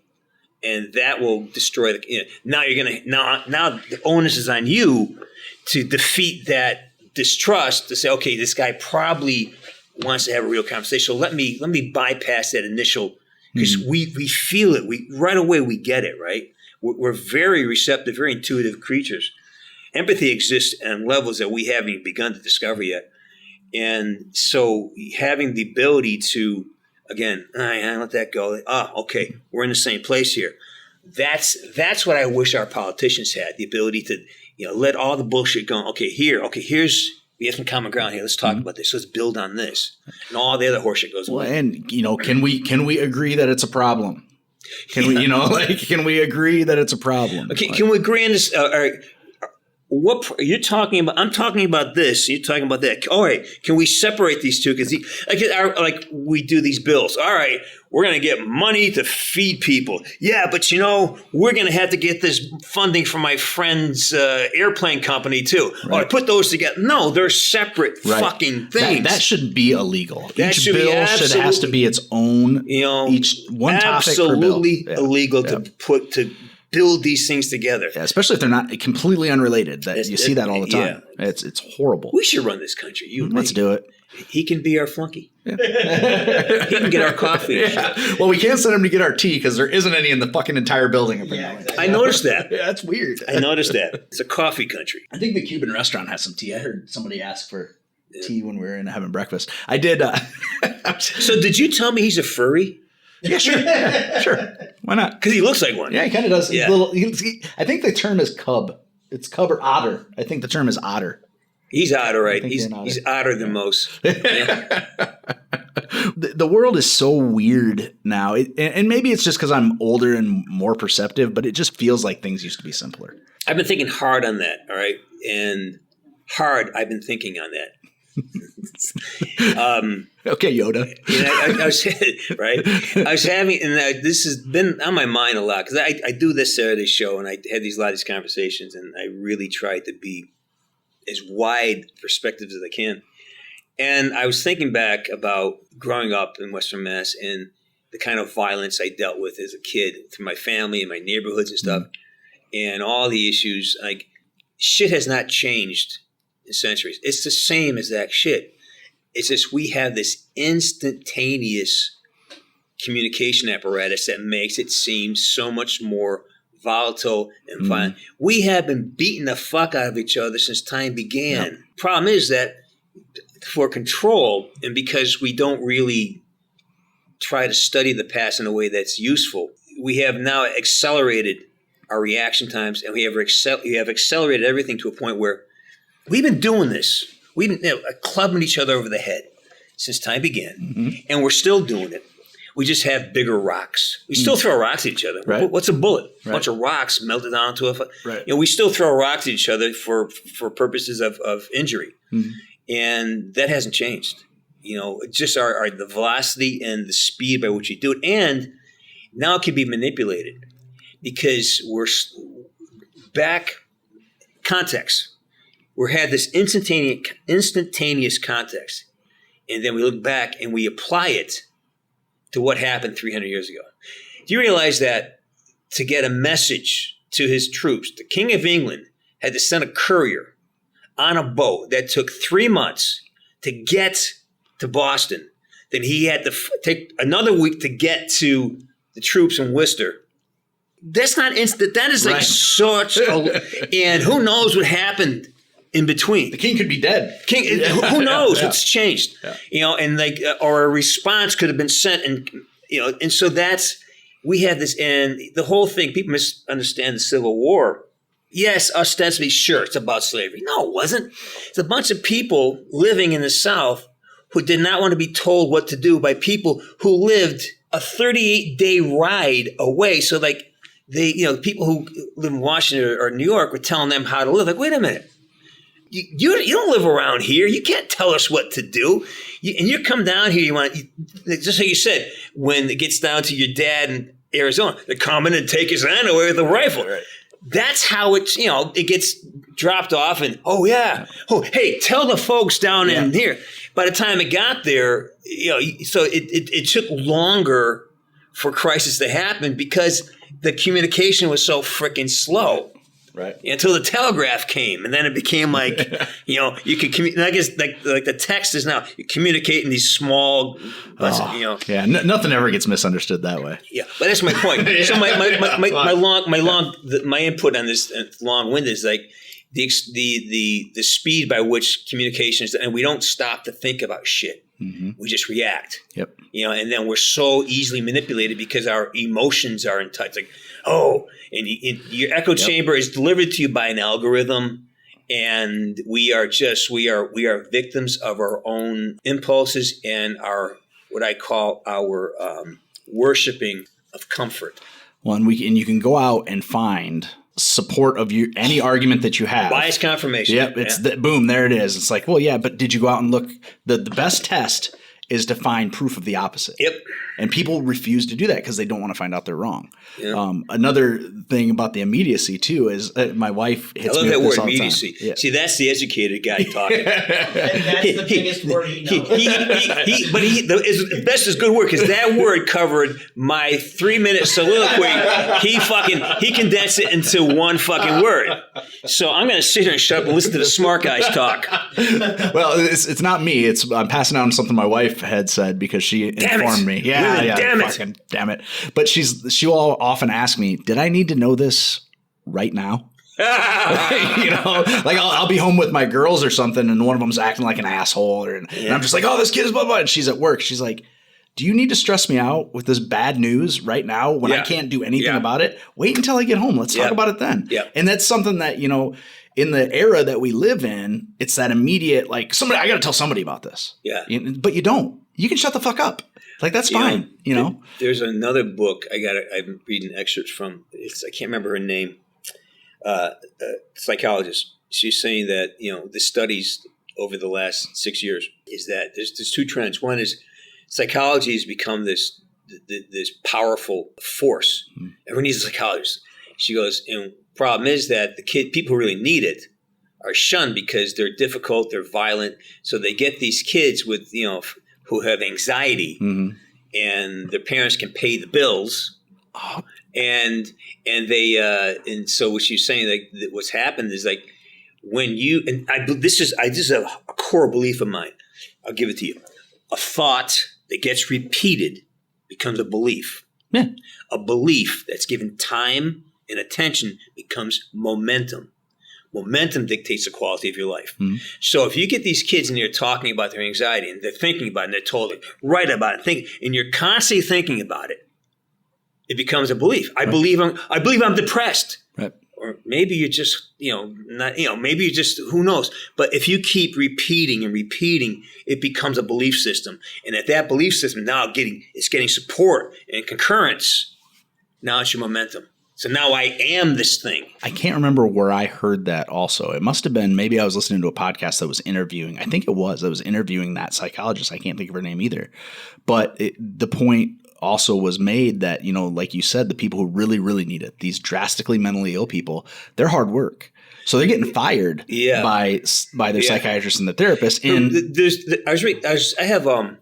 and that will destroy the. Now you're gonna now the onus is on you to defeat that distrust. To say, okay, this guy probably wants to have a real conversation. So let me bypass that initial. Because we feel it. Right away we get it, right? We're very receptive, very intuitive creatures. Empathy exists on levels that we haven't even begun to discover yet. And so having the ability to, again, I let that go. Okay, we're in the same place here. That's what I wish our politicians had, the ability to let all the bullshit go. Okay, here's we have some common ground here. Let's talk about this. Let's build on this. And all the other horseshit goes away. Well, and can we agree that it's a problem? Can we can we agree that it's a problem? Okay, can we agree on this? What you're talking about? I'm talking about this. You're talking about that. All right, can we separate these two? Because like we do these bills. All right, we're going to get money to feed people. Yeah, but we're going to have to get this funding from my friend's airplane company too. Right. All right, put those together. No, they're separate fucking things. That should be illegal. Each bill has to be its own. Each one topic per bill. Absolutely illegal to build these things together. Yeah, especially if they're not completely unrelated. You see that all the time. Yeah. It's horrible. We should run this country. Let's do it. He can be our flunky. Yeah. He can get our coffee. Yeah. Well, we can't send him to get our tea because there isn't any in the fucking entire building. Yeah, exactly. I noticed that. Yeah, that's weird. I noticed that. It's a coffee country. I think the Cuban restaurant has some tea. I heard somebody ask for tea when we were in having breakfast. I did. So did you tell me he's a furry? Yeah, sure. Yeah, sure. Why not? Because he looks like one. Yeah, he kind of does. Yeah. I think the term is cub. It's cub or otter. I think the term is otter. He's otter, right? He's otter than most. Yeah. The world is so weird now. And maybe it's just because I'm older and more perceptive, but it just feels like things used to be simpler. I've been thinking hard on that, all right? And I've been thinking on that. Okay, Yoda. I was right. I was having, and this has been on my mind a lot because I do this Saturday show, and I had a lot of these conversations, and I really tried to be as wide perspectives as I can. And I was thinking back about growing up in Western Mass and the kind of violence I dealt with as a kid through my family and my neighborhoods and stuff, and all the issues. Like, shit has not changed in centuries. It's the same as that shit. It's just we have this instantaneous communication apparatus that makes it seem so much more volatile and violent. We have been beating the fuck out of each other since time began. Yep. Problem is that for control, and because we don't really try to study the past in a way that's useful, we have now accelerated our reaction times, and we have accelerated everything to a point where we've been doing this. We've been clubbing each other over the head since time began, and we're still doing it. We just have bigger rocks. We still throw rocks at each other. Right. What's a bullet? Right. A bunch of rocks melted onto a. Right. We still throw rocks at each other for purposes of injury, and that hasn't changed. It's just the velocity and the speed by which you do it, and now it can be manipulated because we're back context. We had this instantaneous context, and then we look back and we apply it to what happened 300 years ago. Do you realize that to get a message to his troops, the King of England had to send a courier on a boat that took 3 months to get to Boston. Then he had to take another week to get to the troops in Worcester. That's not instant. That is like such a, and who knows what happened in between. The king could be dead. Who knows what's changed? Yeah. And like, or a response could have been sent, and and so we have this, and the whole thing. People misunderstand the Civil War. Yes, ostensibly, sure, it's about slavery. No, it wasn't. It's a bunch of people living in the South who did not want to be told what to do by people who lived a 38-day ride away. So like people who live in Washington or New York were telling them how to live. Like, wait a minute. You don't live around here. You can't tell us what to do. And you come down here, just like you said, when it gets down to your dad in Arizona, they're coming and take his hand away with a rifle. Right. That's how it gets dropped off. And, hey, tell the folks down in here. By the time it got there, so it took longer for crisis to happen because the communication was so freaking slow. Right. Until the telegraph came, and then it became like, you could communicate. I guess like the text is now you communicate in these small, Yeah, nothing ever gets misunderstood that way. Yeah, but that's my point. So my input on this long-winded is like the speed by which communication is, and we don't stop to think about shit. Mm-hmm. We just react. Yep. And then we're so easily manipulated because our emotions are in touch. Like, and your echo chamber is delivered to you by an algorithm, and we are victims of our own impulses and our what I call our worshiping of comfort. Well, and you can go out and find support of any argument that you have. Bias confirmation. Yep, boom, there it is. It's like, well, yeah, but did you go out and look? The best test is to find proof of the opposite. Yep. And people refuse to do that because they don't want to find out they're wrong. Yeah. Another thing about the immediacy too is my wife hits me with this all the time. I love that word, immediacy. Yeah. See, that's the educated guy talking. And that's the biggest word he knows. Best is good word because that word covered my 3-minute soliloquy. He condensed it into one fucking word. So I'm going to sit here and shut up and listen to the smart guys talk. Well, it's not me. I'm passing on something my wife had said because she informed me. Yeah, damn it. But she will often ask me, "Did I need to know this right now?" Like I'll be home with my girls or something, and one of them's acting like an asshole, and I'm just like, "Oh, this kid is blah blah." And she's at work. She's like, "Do you need to stress me out with this bad news right now when I can't do anything about it? Wait until I get home. Let's talk about it then." Yeah. And that's something that in the era that we live in, it's that immediate like I got to tell somebody about this. Yeah. But you don't. You can shut the fuck up. Like that's fine. There's another book I'm reading excerpts from. I can't remember her name. Psychologist. She's saying that the studies over the last 6 years is that there's two trends. One is psychology has become this powerful force. Mm-hmm. Everyone needs a psychologist. She goes, and problem is that people who really need it are shunned because they're difficult, they're violent. So they get these kids with who have anxiety, mm-hmm. and their parents can pay the bills. Oh. And so what she's saying, like what's happened is like when this is a core belief of mine. I'll give it to you. A thought that gets repeated becomes a belief. Yeah. A belief that's given time and attention becomes momentum. Momentum dictates the quality of your life. Mm-hmm. So if you get these kids and they're talking about their anxiety and they're thinking about it and they're told it, write about it, and you're constantly thinking about it, it becomes a belief. I believe I'm depressed. Right. Or maybe you're just, maybe you just, who knows? But if you keep repeating and repeating, it becomes a belief system. And at that belief system now it's getting support and concurrence. Now it's your momentum. So now I am this thing. I can't remember where I heard that also. It must have been, maybe I was listening to a podcast that was interviewing. I think it was. I was interviewing that psychologist. I can't think of her name either. But the point also was made that, like you said, the people who really, really need it, these drastically mentally ill people, they're hard work. So they're getting fired by their psychiatrist and the therapist. And I have a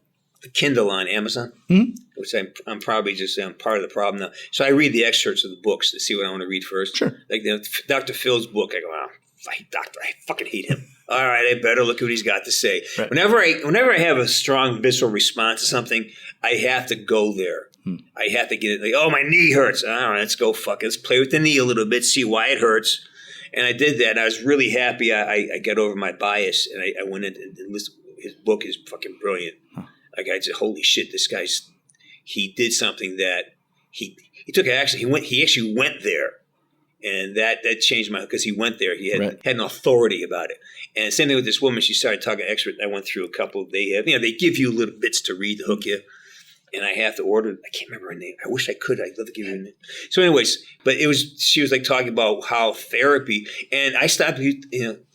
Kindle on Amazon, mm-hmm. which I'm probably just part of the problem now. So I read the excerpts of the books to see what I want to read first. Sure. Like Dr. Phil's book, I go, wow, doctor. I fucking hate him. All right, I better look at what he's got to say. Right. Whenever I have a strong visceral response to something, I have to go there. I have to get it. Like, oh, my knee hurts. All right, let's go. Let's play with the knee a little bit, see why it hurts. And I did that, and I was really happy. I got over my bias, and I went in and listened. His book is fucking brilliant. Like, I said, holy shit, this guy's he did something that he took action. He actually went there. And that changed because he went there. He had an authority about it. And same thing with this woman. She started talking expert. I went through a couple. They give you little bits to read to hook you. And I have to order. I can't remember her name. I wish I could. I'd love to give you her name. So, anyways, but she was like talking about how therapy. And I stopped.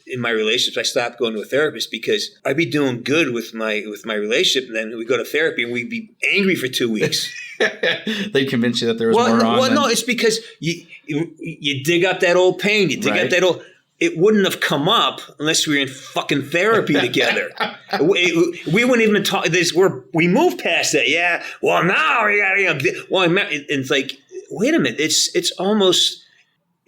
In my relationships, I stopped going to a therapist because I'd be doing good with my relationship, and then we go to therapy and we'd be angry for 2 weeks. They convince you that there was more wrong. Well, no, it's because you dig up that old pain. You dig up that old. It wouldn't have come up unless we were in fucking therapy together. We wouldn't even talk. We moved past that. Yeah. Well, now we got. It's like, wait a minute. It's almost.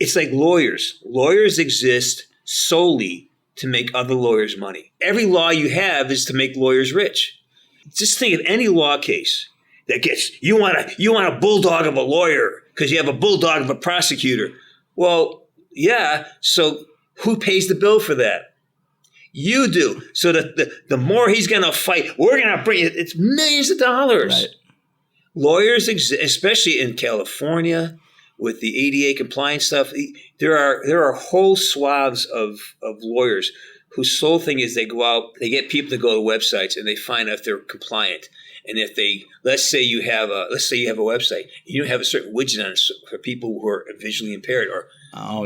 It's like lawyers. Lawyers exist solely to make other lawyers money. Every law you have is to make lawyers rich. Just think of any law case that gets you want a bulldog of a lawyer because you have a bulldog of a prosecutor. Well, yeah. So who pays the bill for that? You do. So the more he's going to fight, we're going to bring it. It's millions of dollars. Right. Lawyers exist, especially in California. With the ADA compliance stuff, there are whole swaths of lawyers whose sole thing is they go out, they get people to go to websites and they find out if they're compliant. And if let's say you have a website, you don't have a certain widget on it for people who are visually impaired, or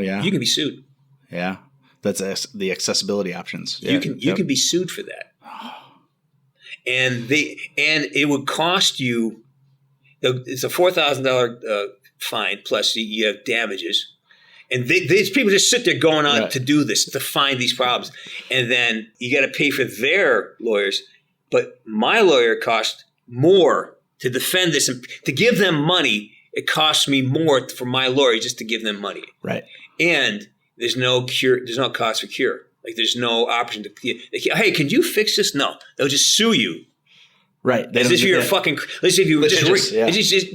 you can be sued. Yeah, that's the accessibility options. Yeah. You can be sued for that, and it would cost you. It's a $4,000 fine plus you have damages, and these people just sit there going on to do this, to find these problems, and then you got to pay for their lawyers. But my lawyer cost more to defend this, and to give them money. It costs me more for my lawyer just to give them money. Right, and there's no cure. There's no cost for cure. Like there's no option to. Hey, can you fix this? No, they'll just sue you. Right. As if you're fucking. Let's if you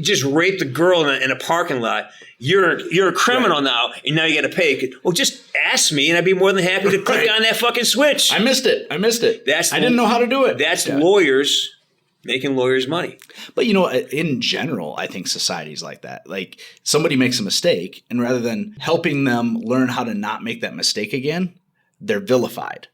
just raped a girl in a parking lot. You're a criminal now, and now you got to pay. Well, just ask me, and I'd be more than happy to click on that fucking switch. I missed it. I didn't know how to do it. That's lawyers making lawyers money. But in general, I think society's like that. Like somebody makes a mistake, and rather than helping them learn how to not make that mistake again, they're vilified.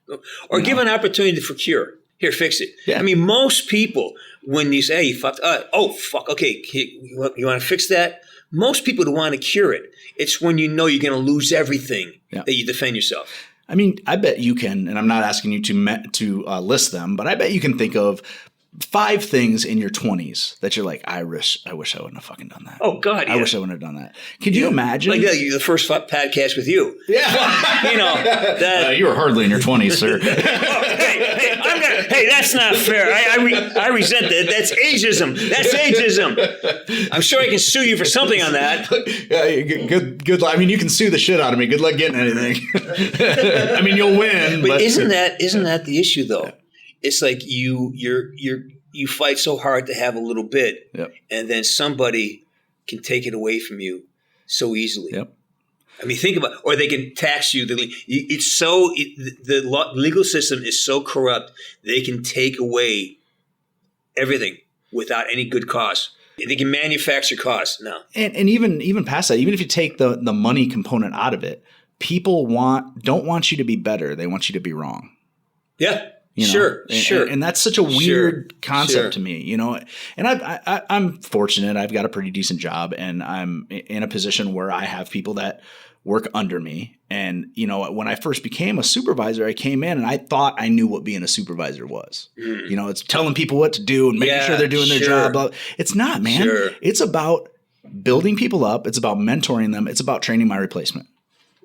Or give an opportunity for cure. Here, fix it. Yeah. I mean, most people, when you say, hey, you fucked up, okay, you want to fix that? Most people don't want to cure it. It's when you know you're going to lose everything that you defend yourself. I mean, I bet you can, and I'm not asking you to list them, but I bet you can think of 5 things in your 20s that you're like, I wish I wouldn't have fucking done that. Oh, God, yeah. I wish I wouldn't have done that. Could you imagine? Like the first podcast with you. Yeah. You were hardly in your 20s, sir. Hey, that's not fair. I resent that. That's ageism. I'm sure I can sue you for something on that. Good. I mean, you can sue the shit out of me. Good luck getting anything. I mean, you'll win. But isn't that the issue though? It's like you fight so hard to have a little bit, and then somebody can take it away from you so easily. Yep. I mean, think about, or they can tax you. The legal system is so corrupt. They can take away everything without any good cause. They can manufacture costs now. And even past that, even if you take the money component out of it, people don't want you to be better. They want you to be wrong. Yeah. Sure. And that's such a weird concept to me, and I'm fortunate. I've got a pretty decent job, and I'm in a position where I have people that work under me. And, when I first became a supervisor, I came in and I thought I knew what being a supervisor was. It's telling people what to do and making sure they're doing their job. It's not, man. It's about building people up. It's about mentoring them. It's about training my replacement.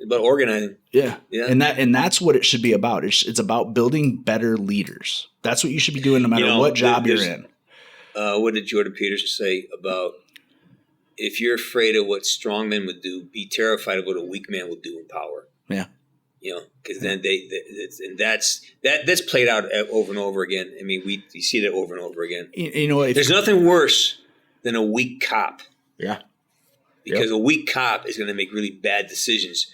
About organizing. Yeah. And that's what it should be about. It's about building better leaders. That's what you should be doing no matter what job you're in. What did Jordan Peterson say about, if you're afraid of what strong men would do, be terrified of what a weak man will do in power? Yeah. because then that's played out over and over again. I mean, we see that over and over again. There's nothing worse than a weak cop. Yeah. Because a weak cop is going to make really bad decisions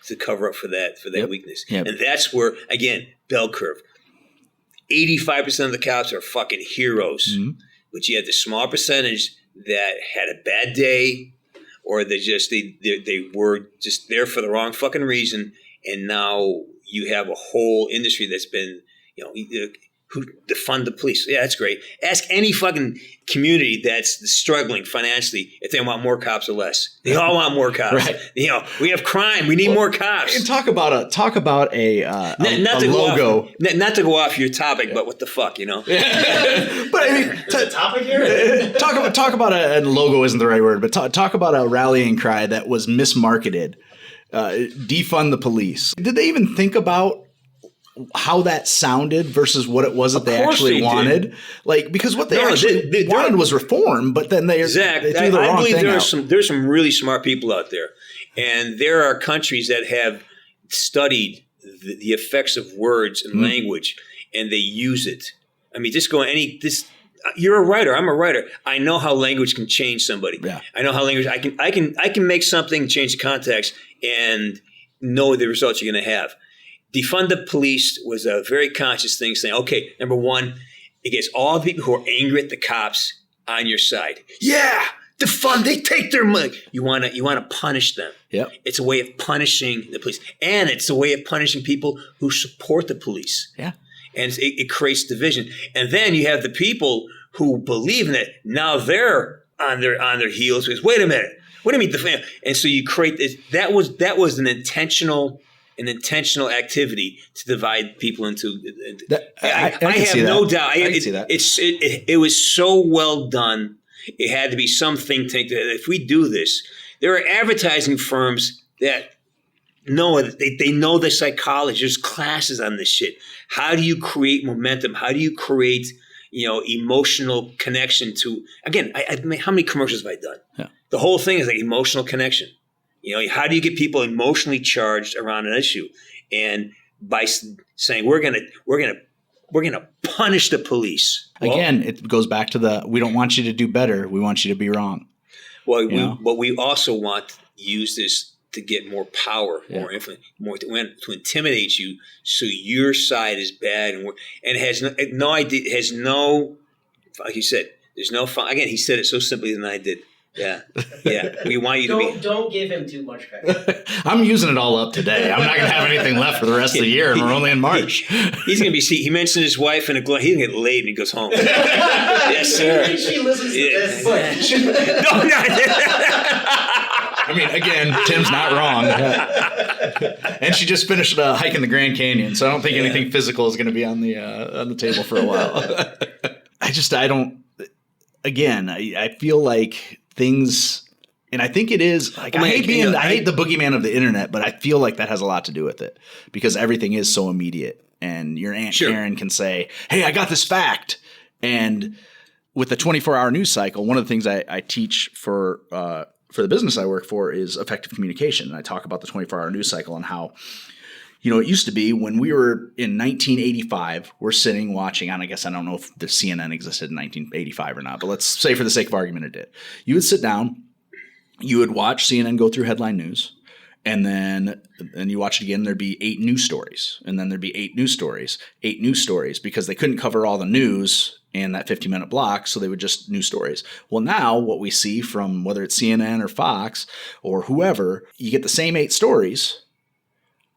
to cover up for that weakness. Yep. And that's where, again, bell curve. 85% of the cops are fucking heroes. Mm-hmm. But you have the small percentage that had a bad day, or they were just there for the wrong fucking reason, and now you have a whole industry that's been, who defund the police. Yeah, that's great. Ask any fucking community that's struggling financially if they want more cops or less. They all want more cops. Right. We have crime. We need more cops. And talk about a logo. Not to go off your topic, but what the fuck, But I mean, the topic here. talk about a logo isn't the right word, but talk about a rallying cry that was mismarketed. Defund the police. Did they even think about how that sounded versus what it was that they actually wanted? Like, because what they wanted was reform, but then they threw the wrong thing out. There's some really smart people out there, and there are countries that have studied the effects of words and language, and they use it. I mean, you're a writer. I'm a writer. I know how language can change somebody. Yeah. I know how language I can make something change the context and know the results you're going to have. Defund the police was a very conscious thing, saying, okay, number one, it gets all the people who are angry at the cops on your side. Yeah, defund, they take their money. You want to punish them. Yep. It's a way of punishing the police. And it's a way of punishing people who support the police. Yeah. And it creates division. And then you have the people who believe in it. Now they're on their heels because, wait a minute, what do you mean? And so you create this. That was an intentional activity to divide people into. I have no doubt. I can see that. It was so well done. It had to be some think tank that if we do this, there are advertising firms that know they know the psychology. There's classes on this shit. How do you create momentum? How do you create emotional connection to? Again, how many commercials have I done? Yeah. The whole thing is like emotional connection. How do you get people emotionally charged around an issue? And by saying we're gonna punish the police. Again, it goes back to we don't want you to do better. We want you to be wrong. Well, we also want to use this to get more power, more influence, to intimidate you, so your side is bad and has no idea, has no, like you said, there's no fun. Again, he said it so simply than I did. Yeah. We want you to Don't give him too much credit. I'm using it all up today. I'm not going to have anything left for the rest of the year, and we're only in March. He's going to be. He mentioned his wife in a glove. He's going to get laid and he goes home. Yes, sir. I think she listens to this. I mean, again, Tim's not wrong. And she just finished hiking the Grand Canyon, so I don't think anything physical is going to be on the table for a while. I don't. Again, I feel like things, and I think it is like I hate the boogeyman of the internet, but I feel like that has a lot to do with it because everything is so immediate, and your Aunt Karen can say, "Hey, I got this fact," and with the 24-hour news cycle, one of the things I teach for the business I work for is effective communication, and I talk about the 24-hour news cycle and how. It used to be when we were in 1985, we're sitting watching, and I guess I don't know if the CNN existed in 1985 or not, but let's say for the sake of argument it did. You would sit down, you would watch CNN go through headline news, and then you watch it again, there'd be 8 news stories, and then there'd be 8 news stories, because they couldn't cover all the news in that 15-minute block, so they would just news stories. Well, now what we see from whether it's CNN or Fox or whoever, you get the same 8 stories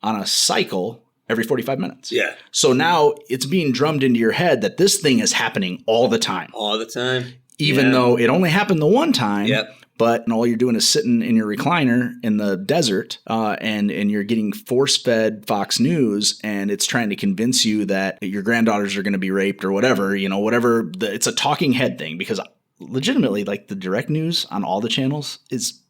on a cycle every 45 minutes. Yeah. So now it's being drummed into your head that this thing is happening all the time. All the time. Even though it only happened the one time. Yep. But all you're doing is sitting in your recliner in the desert and you're getting force-fed Fox News, and it's trying to convince you that your granddaughters are going to be raped or whatever, it's a talking head thing, because legitimately, like, the direct news on all the channels is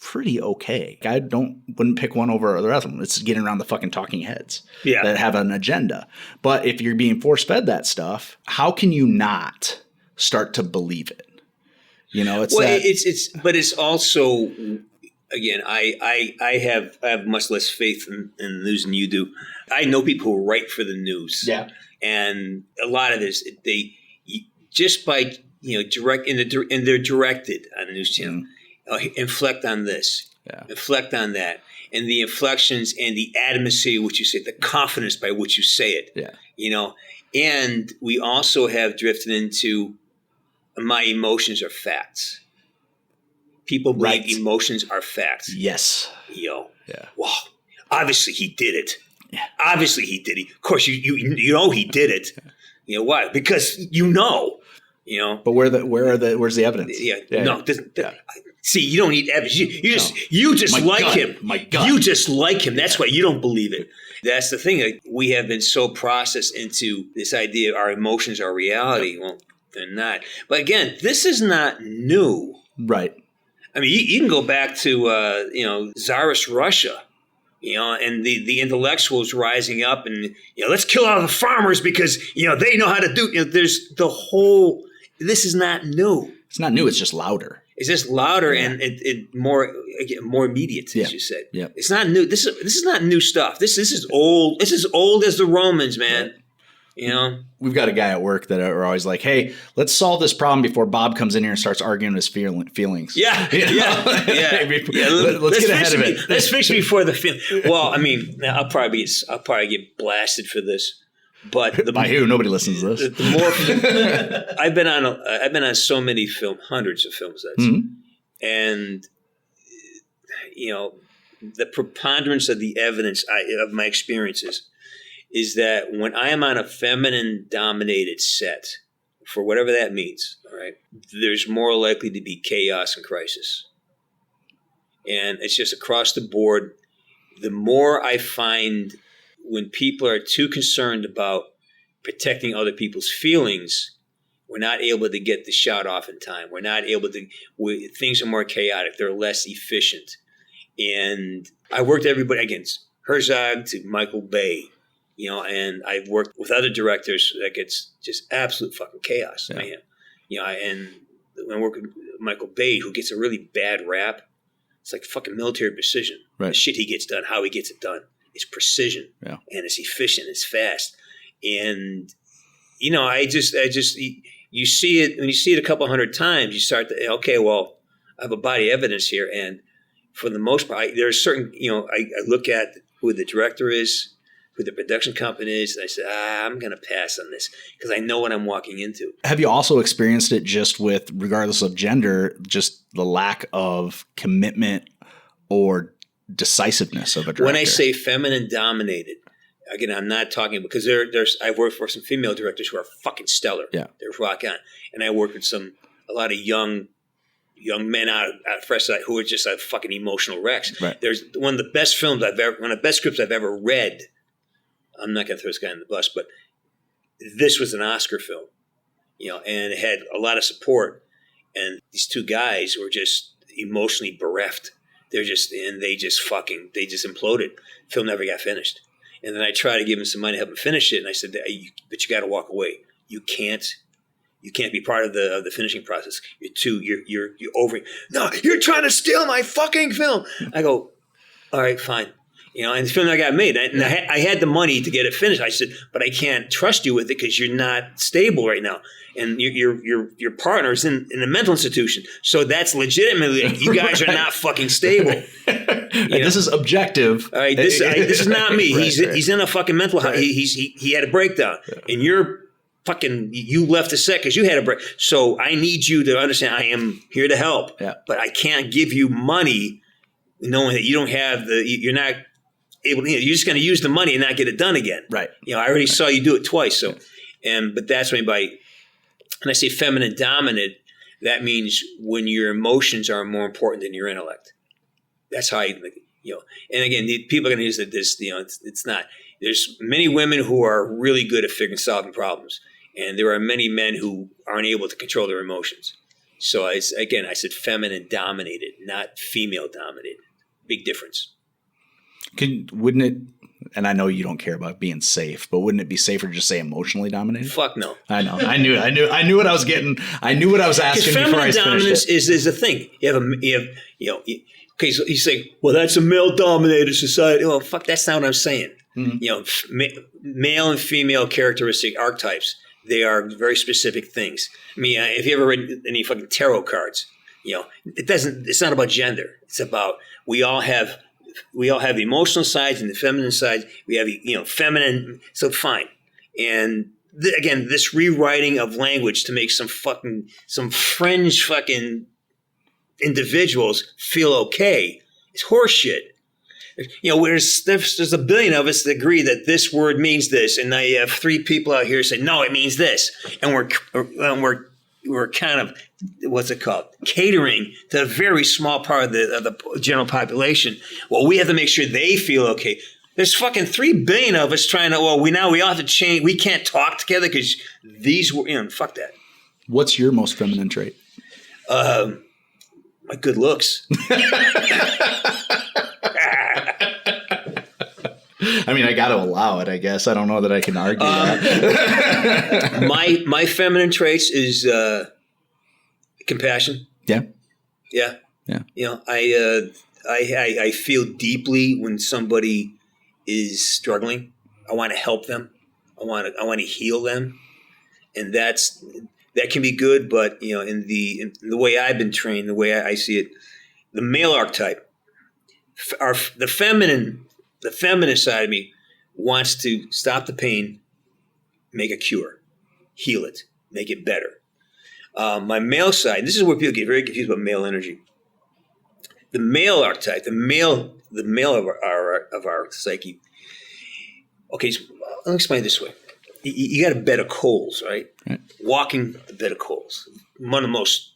pretty okay. I wouldn't pick one over the rest of them. It's getting around the fucking talking heads that have an agenda. But if you're being force-fed that stuff, how can you not start to believe it? It's but it's also again, I have much less faith in the news than you do. I know people who write for the news. Yeah. And a lot of this, they just by direct and they're directed on the news channel. Inflect on this, inflect on that, and the inflections and the adamacy of what you say, the confidence by which you say it. Yeah. And we also have drifted into my emotions are facts. People believe emotions are facts. Yes. Yeah. Well, obviously he did it. Yeah. Obviously he did it. Of course, you know he did it. Why? Because But where's the evidence? See, you don't need evidence. You just like him. My gut. You just like him. That's why you don't believe it. That's the thing. Like, we have been so processed into this idea of our emotions are reality. Well, they're not. But again, this is not new. Right. I mean, you can go back to Tsarist Russia. And the intellectuals rising up and let's kill all the farmers because they know how to do. There's the whole. This is not new. It's not new. It's just louder. It's just louder and it more immediate, as you said. Yeah. It's not new. This is not new stuff. This is old. This is old as the Romans, man. Right. We've got a guy at work that are always like, "Hey, let's solve this problem before Bob comes in here and starts arguing his feelings." Yeah. Let's get ahead of it. Let's fix it before the feeling. Well, I mean, I'll probably get blasted for this, but by who? Nobody listens to this. The more I've been on so many hundreds of films, and the preponderance of the evidence of my experiences is that when I am on a feminine-dominated set, for whatever that means, all right, there's more likely to be chaos and crisis. And it's just across the board. The more I find when people are too concerned about protecting other people's feelings, we're not able to get the shot off in time. We're not able to – things are more chaotic. They're less efficient. And I worked everybody against Herzog to Michael Bay. And I've worked with other directors that gets just absolute fucking chaos, man. And when I work with Michael Bay, who gets a really bad rap, it's like fucking military precision. Right. The shit he gets done, how he gets it done, is precision, and it's efficient, it's fast, and I just you see it when you see it a couple hundred times, you start to okay, well, I have a body of evidence here, and for the most part, there's certain I look at who the director is, who the production company is, and I said, I'm going to pass on this because I know what I'm walking into. Have you also experienced it just with, regardless of gender, just the lack of commitment or decisiveness of a director? When I say feminine dominated, again, I'm not talking because I've worked for some female directors who are fucking stellar. Yeah. They're rock on. And I worked with a lot of young men out of fresh side who are just fucking emotional wrecks. Right. There's one of the best scripts I've ever read. I'm not going to throw this guy in the bus, but this was an Oscar film, and it had a lot of support. And these two guys were just emotionally bereft. They just imploded. Film never got finished. And then I tried to give him some money to help him finish it. And I said, but you got to walk away. You can't be part of the finishing process. You're over. No, you're trying to steal my fucking film. I go, all right, fine. And the film that got made, and I had the money to get it finished. I said, but I can't trust you with it because you're not stable right now, and your partner's in a mental institution. So that's legitimately you guys are not fucking stable. This is objective. All right, this is not me. He's in a fucking mental. Right. He had a breakdown, and you left the set because you had a break. So I need you to understand I am here to help, but I can't give you money knowing that you don't have you're not able to, you're just going to use the money and not get it done again. Right. I already saw you do it twice. So, but that's when when I say feminine dominant, that means when your emotions are more important than your intellect. That's how and again, people are going to use this, it's not. There's many women who are really good at solving problems. And there are many men who aren't able to control their emotions. So I said feminine dominated, not female dominated. Big difference. Wouldn't it, and I know you don't care about being safe, but wouldn't it be safer to just say emotionally dominated? Fuck no. I know. I knew what I was getting. I knew what I was asking before I finished it. Feminine dominance is a thing. Okay, so he's saying, well, that's a male-dominated society. Well, fuck, that's not what I'm saying. Mhm. You know, male and female characteristic archetypes, they are very specific things. I mean, if you ever read any fucking tarot cards, you know, it's not about gender. It's about we all have the emotional sides and the feminine sides. We have, you know, feminine, so fine. And again, this rewriting of language to make some fringe fucking individuals feel okay is horseshit. You know, there's a billion of us that agree that this word means this, and now you have 3 people out here saying, no, it means this. And we're kind of, what's it called, catering to a very small part of the general population. Well, we have to make sure they feel okay. There's fucking 3 billion of us trying to, we all have to change. We can't talk together because these were, you know, fuck that. What's your most feminine trait? My good looks. I mean, I got to allow it, I guess. I don't know that I can argue that. my feminine traits is compassion. Yeah. Yeah. Yeah. You know, I feel deeply when somebody is struggling. I want to help them. I want to heal them, and that can be good. But you know, in the way I've been trained, the way I see it, the male archetype, the feminine side of me wants to stop the pain, make a cure, heal it, make it better. My male side, this is where people get very confused about male energy. The male archetype, the male of our psyche. Okay, so let me explain it this way. You got a bed of coals, right? Walking the bed of coals. One of the most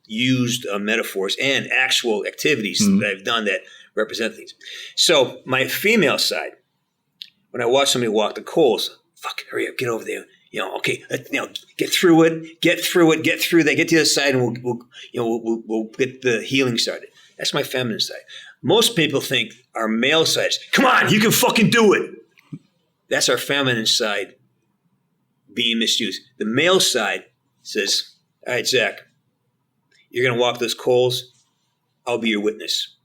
used metaphors and actual activities that I've done that represent things. So my female side, when I watch somebody walk the coals, fuck, hurry up, get over there. You know, okay, you know, get through that, get to the other side, and we'll get the healing started. That's my feminine side. Most people think our male side is, come on, you can fucking do it. That's our feminine side being misused. The male side says, all right, Zach, you're going to walk those coals. I'll be your witness.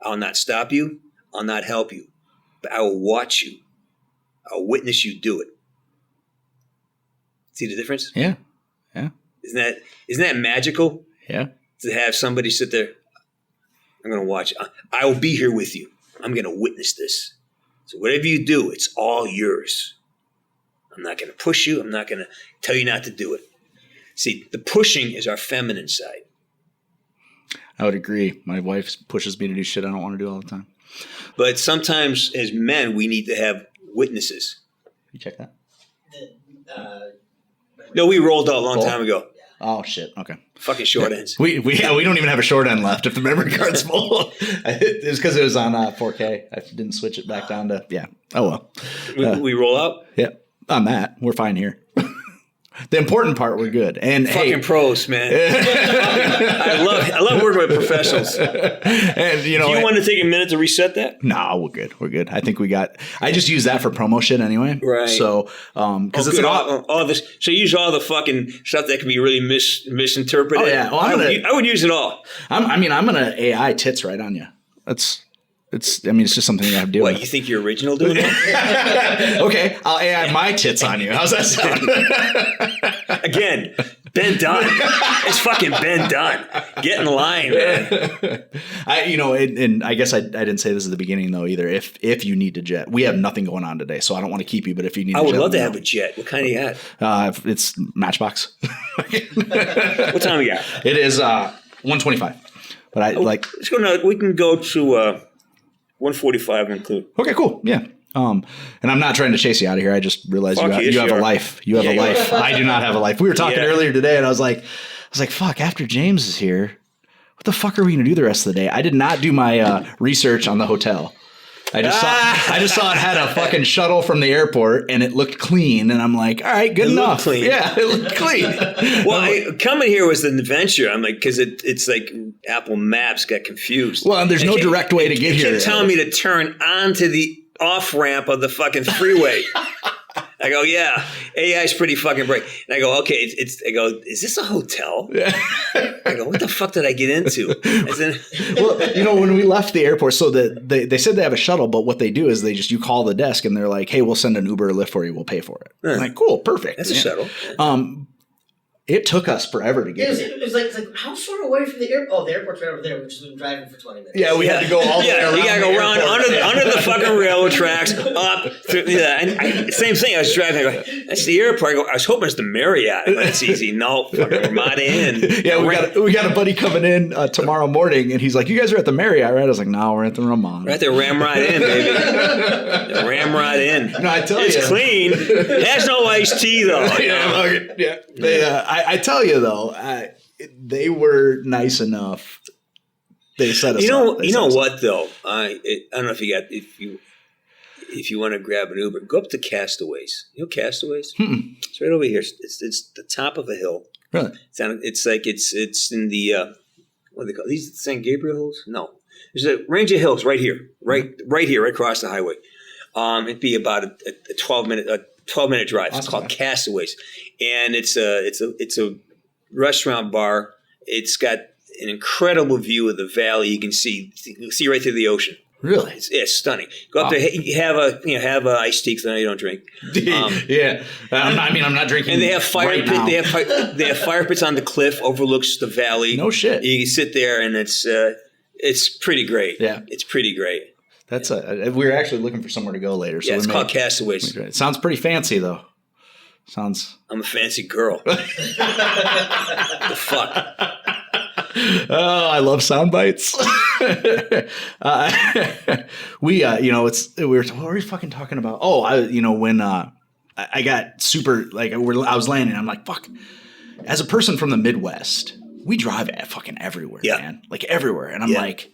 I'll not stop you. I'll not help you. But I will watch you. I'll witness you do it. See the difference? Yeah. Yeah. Isn't that magical? Yeah. To have somebody sit there, I'm going to watch. I will be here with you. I'm going to witness this. So whatever you do, it's all yours. I'm not going to push you. I'm not going to tell you not to do it. See, the pushing is our feminine side. I would agree. My wife pushes me to do shit I don't want to do all the time. But sometimes as men, we need to have witnesses. You check that? No, we rolled out a long time ago. Oh, shit. Okay. Fucking short ends. We don't even have a short end left if the memory card's full. It was because it was on 4K. I didn't switch it back down to, yeah. Oh, well. We roll out? Yeah. On that, we're fine here. The important part, we're good. And fucking pros, man. I love working with professionals. And do you want to take a minute to reset that? No, we're good. We're good. I think I just use that for promo shit anyway. Right. So, because it's all this. So you use all the fucking stuff that can be really misinterpreted. Oh yeah. Well, I would use it all. I'm gonna AI tits right on you. It's just something you have to do. What, you think you're original doing that? Okay, I'll AI my tits on you. How's that sound? Again, Ben Dunn. It's fucking Ben Dunn. Get in line, man. And I guess I didn't say this at the beginning though either. If you need to jet, we have nothing going on today, so I don't want to keep you. But if you need, I would love to have a jet. What kind of yacht? It's Matchbox. What time we got? It is 1:25. But let's go. We can go to 1:45 include. Okay, cool. Yeah. And I'm not trying to chase you out of here. I just realized you have a life. You have a life. I do not have a life. We were talking earlier today, and I was like, fuck. After James is here, what the fuck are we going to do the rest of the day? I did not do my research on the hotel. I just saw it had a fucking shuttle from the airport, and it looked clean. And I'm like, all right, good enough. Clean. Yeah, it looked clean. Well, coming here was an adventure. I'm like, because it's like Apple Maps got confused. Well, and there's no direct way to get here. It kept telling me to turn onto the off ramp of the fucking freeway. I go, yeah, AI is pretty fucking bright. And I go, okay, I go, is this a hotel? I go, what the fuck did I get into? I said, well, when we left the airport, so they said they have a shuttle, but what they do is you call the desk and they're like, hey, we'll send an Uber or Lyft for you. We'll pay for it. I'm like, cool, perfect. That's a shuttle. It took us forever to get it was like how far away from the airport? Oh, the airport's right over there. We've just been driving for 20 minutes. Yeah, we had to go all the way around. You got to go around under the fucking railroad tracks, up. And same thing. I was driving. I go, that's the airport. I was hoping it's the Marriott. But it's easy. No, fucking Ramada Inn. Yeah, we got a buddy coming in tomorrow morning, and he's like, "You guys are at the Marriott, right?" I was like, "No, we're at the Ramada." We're at the Ramrod Inn, baby. The Ramrod Inn. No, I tell you, it's clean. It has no iced tea though. I tell you though. They were nice enough. They set us up. You know what though? I don't know if you want to grab an Uber, go up to Castaways. You know Castaways? It's right over here. It's the top of a hill. Really? It's in the what do they call it? These St. Gabriel Hills? No, there's a range of hills right here, right here, right across the highway. It'd be about a 12-minute drive. Awesome. It's called Castaways, and it's a restaurant bar. It's got an incredible view of the valley. You can see right through the ocean. Really? It's stunning. Go up there, have a iced tea because I know you don't drink. Yeah, I'm not drinking. And they have fire right pit. now. They have fire pits on the cliff, overlooks the valley. No shit. You can sit there, and it's pretty great. Yeah, it's pretty great. That's we're actually looking for somewhere to go later. So it's called Castaways. It sounds pretty fancy though. I'm a fancy girl. The fuck. Oh, I love sound bites. We what were we fucking talking about? Oh, when I got super I was landing, I'm like, fuck. As a person from the Midwest, we drive fucking everywhere, man, like everywhere, and I'm like,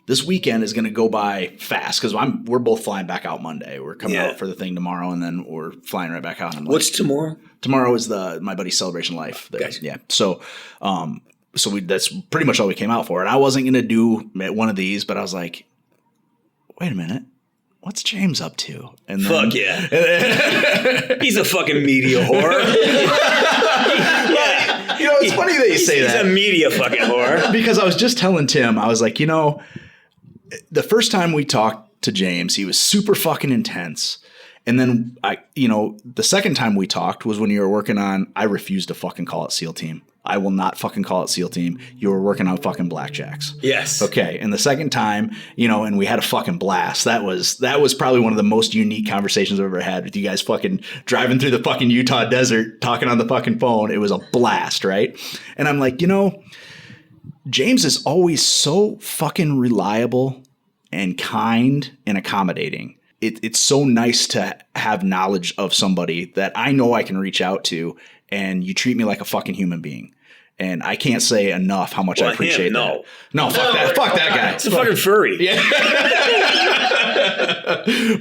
this weekend is going to go by fast because we're both flying back out Monday. We're coming out for the thing tomorrow, and then we're flying right back out. And what's tomorrow? Tomorrow is my buddy's Celebration Life. Gotcha. Yeah. So that's pretty much all we came out for. And I wasn't going to do one of these, but I was like, wait a minute. What's James up to? And then, fuck yeah. He's a fucking media whore. It's funny that you say that. He's a media fucking whore. Because I was just telling Tim, I was like, the first time we talked to James, he was super fucking intense. And then the second time we talked was when you were working on, I refuse to fucking call it SEAL Team. I will not fucking call it SEAL Team. You were working on fucking blackjacks. Yes. Okay. And the second time, and we had a fucking blast. That was probably one of the most unique conversations I've ever had with you guys fucking driving through the fucking Utah desert, talking on the fucking phone. It was a blast, right? And I'm like, James is always so fucking reliable and kind and accommodating. It's so nice to have knowledge of somebody that I know I can reach out to, and you treat me like a fucking human being. And I can't say enough how much I appreciate that. No, fuck that. Fuck that guy. It's a fucking furry. Yeah.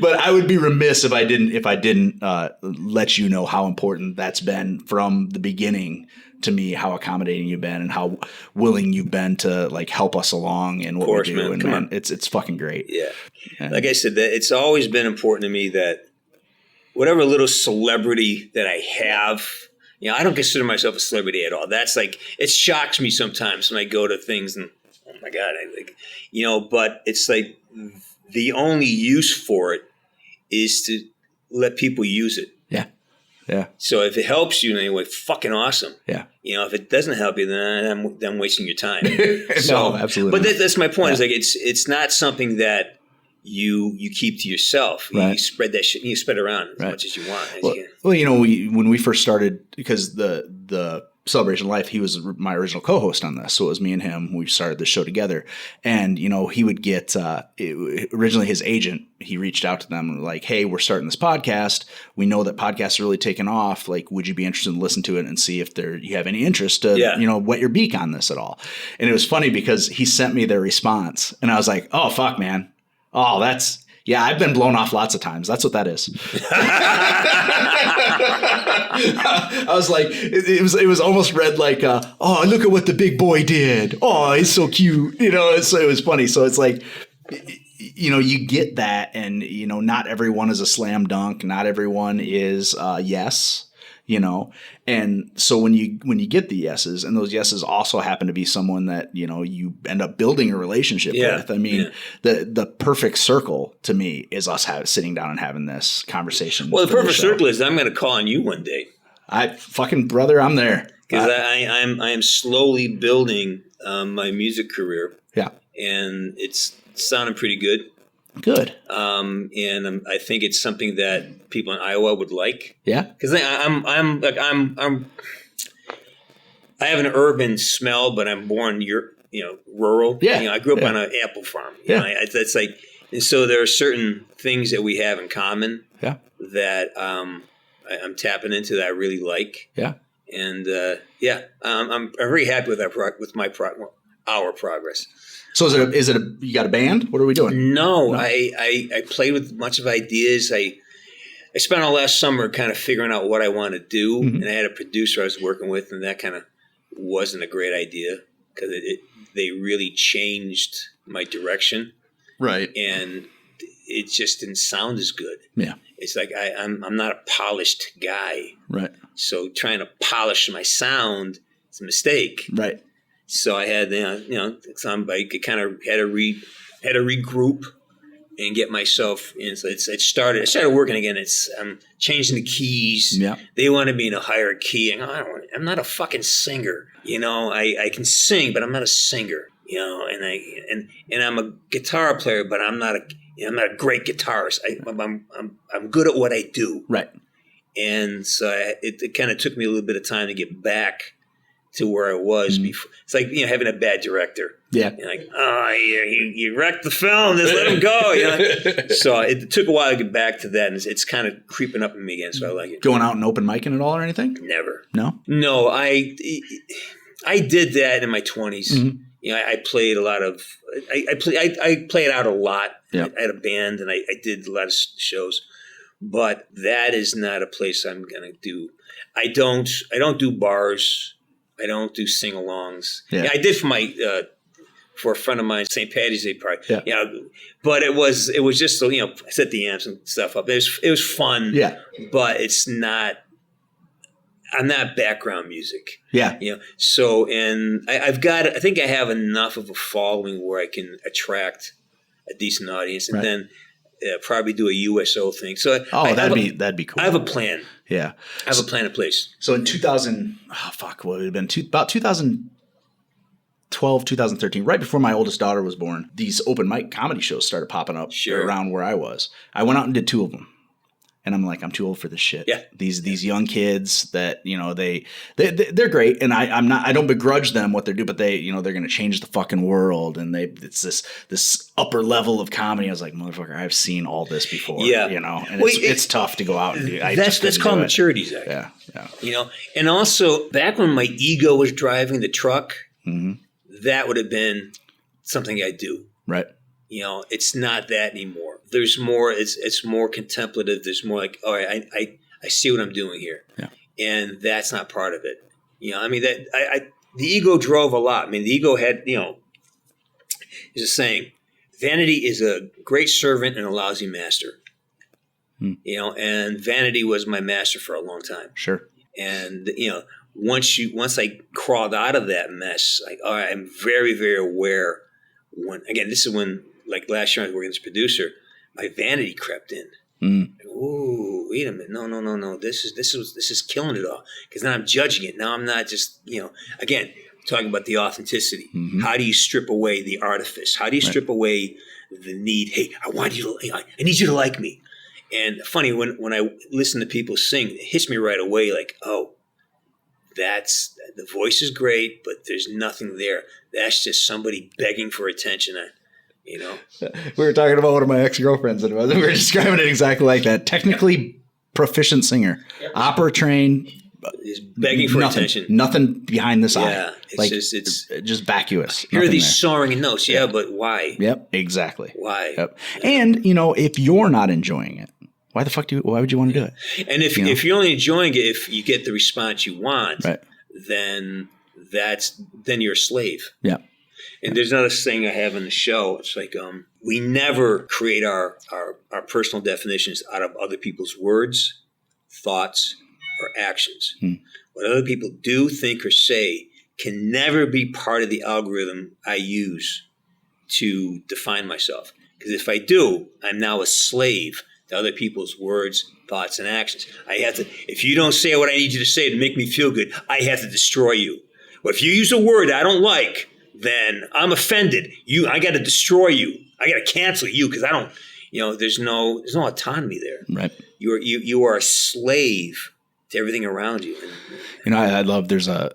But I would be remiss if I didn't let you know how important that's been from the beginning to me, how accommodating you've been and how willing you've been to help us along in what we do. Man, and man, it's fucking great. Yeah. Like I said, it's always been important to me that whatever little celebrity that I have, I don't consider myself a celebrity at all. That's it shocks me sometimes when I go to things and, oh my God, but it's like the only use for it is to let people use it. Yeah. Yeah. So if it helps you in any way, fucking awesome. Yeah. If it doesn't help you, then I'm wasting your time. No, absolutely. But that's my point. Yeah. It's not something that you keep to yourself. Right. You spread that shit. You spread it around as much as you want. When we first started, because the Celebration Life, he was my original co-host on this. So it was me and him. We started the show together. And, he would get originally his agent, he reached out to them like, hey, we're starting this podcast. We know that podcasts are really taking off. Like, would you be interested in listening to it and see if you have any interest to, wet your beak on this at all? And it was funny because he sent me their response and I was like, oh, fuck, man. Oh, I've been blown off lots of times. That's what that is. I was like, it was almost read like, oh, look at what the big boy did. Oh, he's so cute. So it was funny. So it's like, you get that, and not everyone is a slam dunk. Not everyone is yes. And so when you get the yeses, and those yeses also happen to be someone that you end up building a relationship with. I mean, the perfect circle to me is us sitting down and having this conversation. Well, the perfect circle is I'm going to call on you one day. Brother, I'm there because I am slowly building my music career. Yeah, and it's sounding pretty good. Good. And I think it's something that people in Iowa would like. Yeah. Because I have an urban smell, but I'm born rural. Yeah. I grew up on an apple farm. It's like, and so there are certain things that we have in common. Yeah. That I'm tapping into that I really like. Yeah. And I'm very happy with our progress. So is it you got a band? What are we doing? No. I played with a bunch of ideas. I spent all last summer kind of figuring out what I want to do, and I had a producer I was working with, and that kind of wasn't a great idea because they really changed my direction. Right. And it just didn't sound as good. Yeah. It's like I'm not a polished guy. Right. So trying to polish my sound is a mistake. Right. So I had, somebody kind of had to regroup and get myself in. So I started working again. I'm changing the keys. Yeah. They wanted me in a higher key, and I'm not a fucking singer. I can sing, but I'm not a singer. And I'm a guitar player, but I'm not a great guitarist. I'm good at what I do. Right. And so it kind of took me a little bit of time to get back to where I was before. It's like having a bad director. Yeah. You're like, you wrecked the film. Just let him go. So it took a while to get back to that, and it's kind of creeping up on me again. So I like it. Going out and open micing at all or anything? Never. No. No. I did that in my 20s. Mm-hmm. I played a lot of. I played out a lot. Yeah. I had a band, and I did a lot of shows. But that is not a place I'm going to do. I don't do bars. I don't do sing-alongs. Yeah, I did for a friend of mine, St. Patty's Day party. Yeah. But it was just so I set the amps and stuff up. It was fun. Yeah. But it's not. I'm not background music. Yeah. So and I think I have enough of a following where I can attract a decent audience, and then probably do a USO thing. So that'd be cool. I have a plan. Yeah. I have a plan in place. So in 2000, what would it have been? About 2012, 2013, right before my oldest daughter was born, these open mic comedy shows started popping up around where I was. I went out and did 2 of them. And I'm like, I'm too old for this shit. Yeah. These young kids that, they're great. And I don't begrudge them what they're doing, but they're going to change the fucking world. And it's this upper level of comedy. I was like, motherfucker, I've seen all this before. Yeah. And it's tough to go out and do. That's called maturity, Zach. Yeah. Yeah. And also back when my ego was driving the truck, that would have been something I'd do. Right. It's not that anymore. There's more. It's more contemplative. There's more like, all right, I see what I'm doing here, and that's not part of it. The ego drove a lot. I mean, the ego had, there's a saying, vanity is a great servant and a lousy master. And vanity was my master for a long time. Sure. And once I crawled out of that mess, like, all right, I'm very, very aware. This is when. Like last year, I was working as a producer. My vanity crept in. Like, ooh, wait a minute! No! This is killing it all. Because now I'm judging it. Now I'm not just Again, talking about the authenticity. How do you strip away the artifice? How do you strip away the need? Hey, I need you to like me. And funny when I listen to people sing, it hits me right away. Like, oh, the voice is great, but there's nothing there. That's just somebody begging for attention. We were talking about one of my ex-girlfriends, and we were describing it exactly like that. Technically proficient singer, opera trained, is begging for attention. Nothing behind this eye. Yeah, it's just vacuous. Here are these soaring notes. Yeah, but why? Yep, exactly. Why? Yep. And if you're not enjoying it, why would you want to do it? And if you're only enjoying it, if you get the response you want, right, then you're a slave. Yeah. And there's another saying I have in the show. It's like, we never create our personal definitions out of other people's words, thoughts, or actions. What other people do, think, or say can never be part of the algorithm I use to define myself. Because if I do, I'm now a slave to other people's words, thoughts, and actions. If you don't say what I need you to say to make me feel good, I have to destroy you. Well, if you use a word I don't like, then I'm offended. I got to destroy you. I got to cancel you because I don't. There's no autonomy there. Right. You are a slave to everything around you. I love. There's a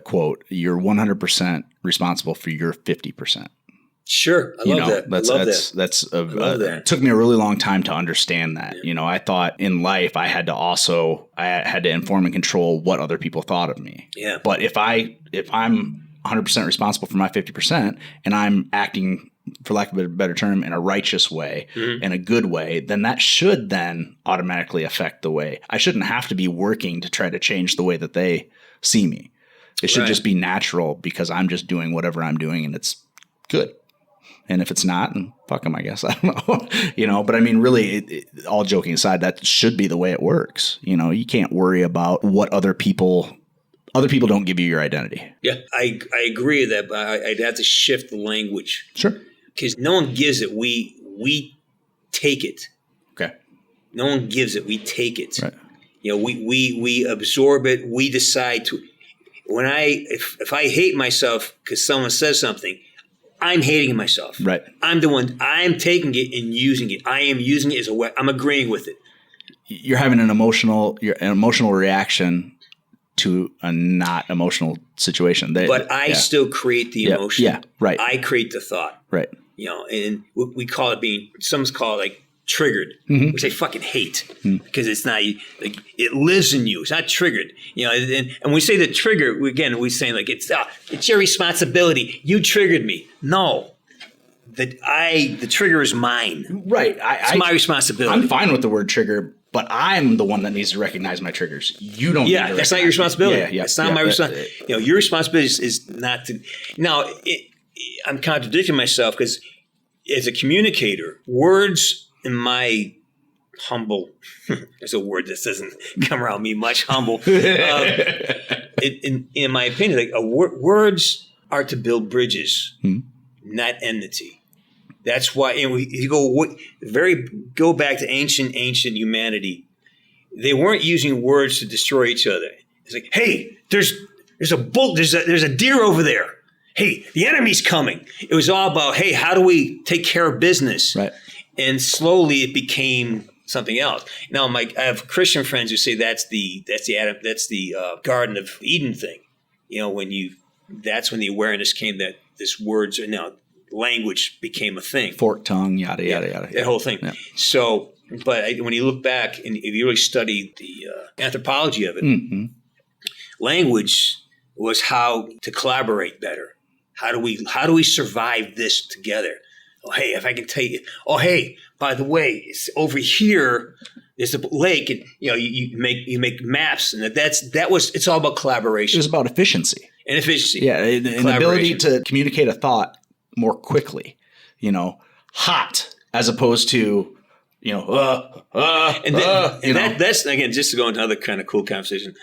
quote. You're 100% responsible for your 50%. Sure, I love that. It took me a really long time to understand that. Yeah. I thought in life I had to inform and control what other people thought of me. Yeah. But if I'm 100% responsible for my 50% and I'm acting, for lack of a better term, in a righteous way, in a good way, then that should then automatically affect the way. I shouldn't have to be working to try to change the way that they see me. It should just be natural because I'm just doing whatever I'm doing and it's good. And if it's not, then fuck them, I guess. I don't know. But I mean, really, all joking aside, that should be the way it works. You can't worry about what other people don't give you your identity. Yeah, I agree with that, but I'd have to shift the language. Sure. Because no one gives it. We take it. Okay. No one gives it. We take it. Right. We absorb it. We decide to. If I hate myself because someone says something, I'm hating myself. Right. I'm the one. I'm taking it and using it. I am using it as a weapon. I'm agreeing with it. You're having an emotional reaction to a not emotional situation. But I still create the emotion. Yeah. Right. I create the thought. Right. And we call it someone's call it like triggered, which I fucking hate because it's not like it lives in you. It's not triggered, And we say the trigger we're saying like it's your responsibility. You triggered me. No, the trigger is mine. Right. It's my responsibility. I'm fine with the word trigger, but I'm the one that needs to recognize my triggers. You don't. Yeah, that's not your responsibility. It's not my responsibility. Your responsibility is not to. Now, I'm contradicting myself because as a communicator, words. In my humble, there's a word that doesn't come around me much. Humble. In my opinion, words are to build bridges, not enmity. That's why. And you go back to ancient humanity. They weren't using words to destroy each other. It's like, hey, there's a bull. There's a deer over there. Hey, the enemy's coming. It was all about, hey, how do we take care of business? Right. And slowly it became something else. Now, I have Christian friends who say that's the Garden of Eden thing. That's when the awareness came that this words are now language became a thing. Forked tongue, yada yada yada. That whole thing. Yeah. So, but when you look back and if you really study the anthropology of it, language was how to collaborate better. How do we survive this together? Oh, hey, if I can tell you, hey, by the way, it's over here, there's a lake, and you make maps, and it's all about collaboration. It was about efficiency. And efficiency. Yeah, an ability to communicate a thought more quickly. Hot as opposed to, that's again just to go into another kind of cool conversation.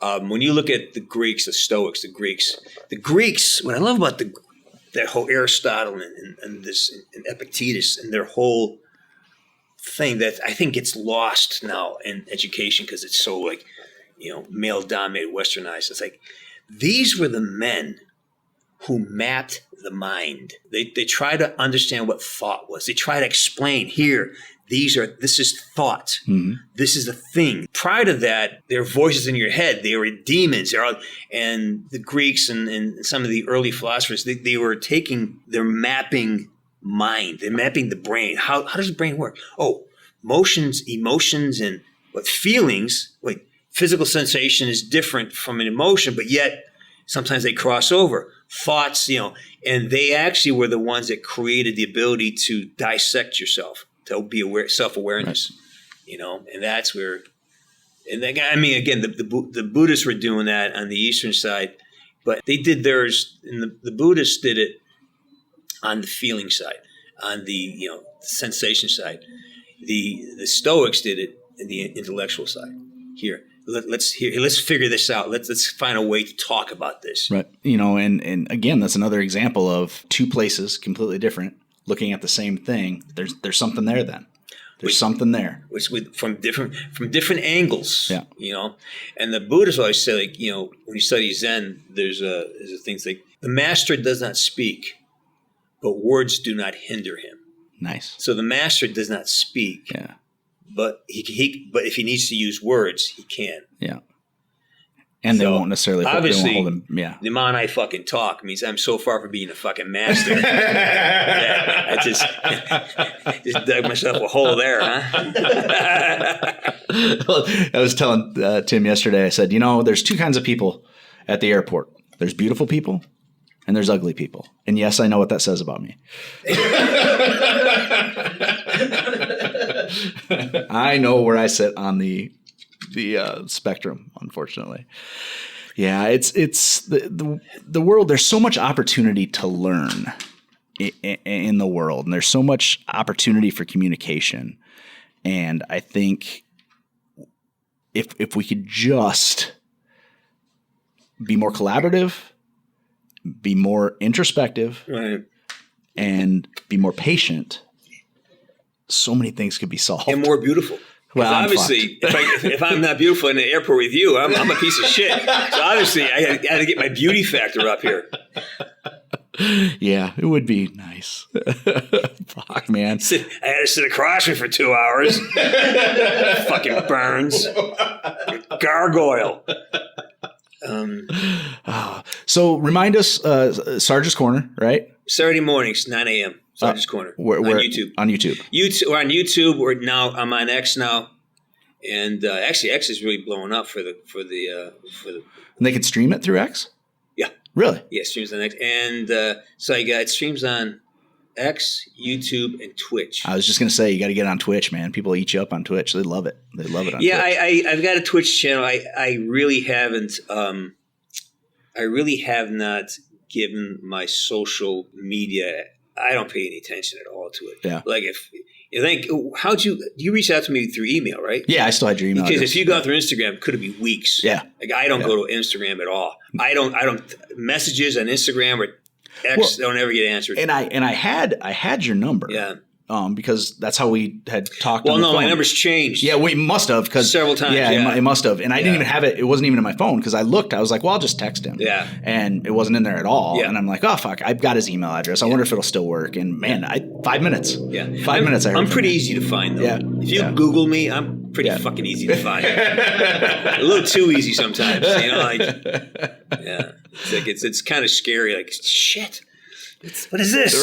When you look at the Greeks, the Stoics, the Greeks, what I love about that whole Aristotle and Epictetus and their whole thing that I think gets lost now in education because it's so male dominated, westernized. It's like these were the men who mapped the mind. They try to understand what thought was. They try to explain here. This is thought. This is the thing. Prior to that, there are voices in your head. They were demons. And the Greeks and some of the early philosophers, they're mapping mind. They're mapping the brain. How does the brain work? Oh, motions, emotions, and feelings. Physical sensation is different from an emotion, but yet sometimes they cross over. Thoughts, and they actually were the ones that created the ability to dissect yourself. To be aware, self-awareness, right. And that's where, and then, again, the Buddhists were doing that on the Eastern side, But they did theirs, and the Buddhists did it on the feeling side, on the sensation side. The Stoics did it in the intellectual side. Here, let's figure this out. Let's find a way to talk about this. Right. And again, that's another example of two places completely different looking at the same thing. There's something there then. There's something there. From different angles. Yeah. And the Buddhists always say, like, when you study Zen, there's a things like the master does not speak, but words do not hinder him. Nice. So the master does not speak. Yeah. But but if he needs to use words, he can. Yeah. And they won't necessarily obviously hold him. Yeah. The amount I fucking talk means I'm so far from being a fucking master. I just dug myself a hole there, huh? Well, I was telling Tim yesterday, I said, there's two kinds of people at the airport. There's beautiful people and there's ugly people. And yes, I know what that says about me. I know where I sit on the spectrum, unfortunately. Yeah, it's the world. There's so much opportunity to learn in the world, and there's so much opportunity for communication. And I think if we could just be more collaborative, be more introspective, right, and be more patient, so many things could be solved. And more beautiful. Well, obviously, if I'm not beautiful in the airport with you, I'm a piece of shit. So obviously, I had to get my beauty factor up here. Yeah, it would be nice. Fuck, man. I had to sit across me for 2 hours. Fucking burns. Gargoyle. So remind us, Sarge's Corner, right? Saturday mornings, 9 a.m. Sarge's Corner. Where, on YouTube. On YouTube. We're on YouTube. I'm on X now, and actually X is really blowing up for the. And they can stream it through X? Yeah. Really? Yeah, streams on X, and so I got streams on X, YouTube, and Twitch. I was just gonna say you got to get on Twitch, man. People eat you up on Twitch. They love it. They love it on Twitch. I've got a Twitch channel. I really haven't. I really have not given my social media. I don't pay any attention at all to it. Yeah. Like if you think, do you reach out to me through email, right? Yeah, I still had your email. Because if you go through Instagram, it could be weeks. Yeah. Like I don't go to Instagram at all. I don't messages on Instagram or X don't ever get answered. And I had your number. Yeah. Because that's how we had talked. Well, on the no, phone. my number's changed. Yeah, we must have several times. Yeah, it must have. And I didn't even have it. It wasn't even in my phone because I looked. I was like, well, I'll just text him. Yeah. And it wasn't in there at all. Yeah. And I'm like, oh fuck, I've got his email address. I wonder if it'll still work. And man, 5 minutes. Yeah. 5 minutes. I'm pretty easy to find though. Yeah. If you Google me, I'm pretty fucking easy to find. A little too easy sometimes. Yeah. It's kind of scary. Like shit. What is this?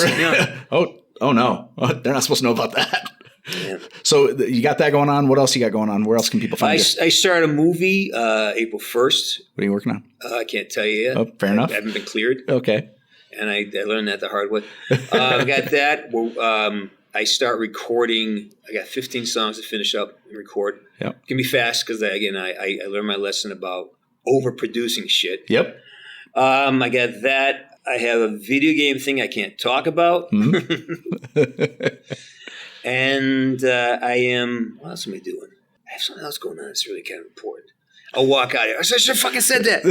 Oh no, they're not supposed to know about that. Yeah. So you got that going on. What else you got going on? Where else can people find you? I started a movie April 1st. What are you working on? I can't tell you yet. Oh, fair enough. I haven't been cleared. Okay. And I learned that the hard way. I got that. I start recording. I got 15 songs to finish up and record. Yep. It can be fast because I learned my lesson about overproducing shit. Yep. I got that. I have a video game thing I can't talk about. Mm-hmm. And I am, what else am I doing? I have something else going on that's really kind of important. I'll walk out here. I should have fucking said that.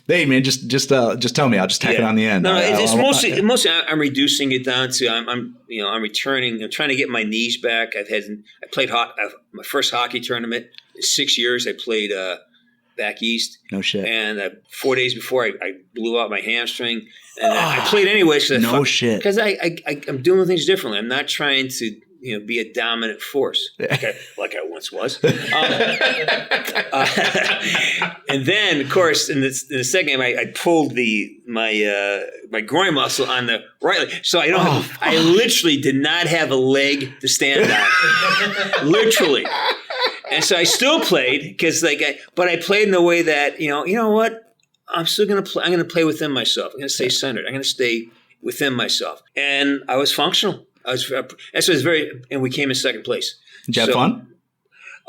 Hey man, just tell me. I'll just tack it on the end. No, it's mostly I'm reducing it down to I'm returning. I'm trying to get my knees back. I played my first hockey tournament in 6 years. I played back east. No shit. And 4 days before, I blew out my hamstring. And I played anyway. No shit. Because I'm doing things differently. I'm not trying to be a dominant force like I once was. And then, of course, in the second game, I pulled my groin muscle on the right leg. So I literally did not have a leg to stand on. Literally. And so I still played but I played in a way that, you know what? I'm still going to play. I'm going to play within myself. I'm going to stay centered. I'm going to stay within myself. And I was functional. And we came in second place. Did you have fun?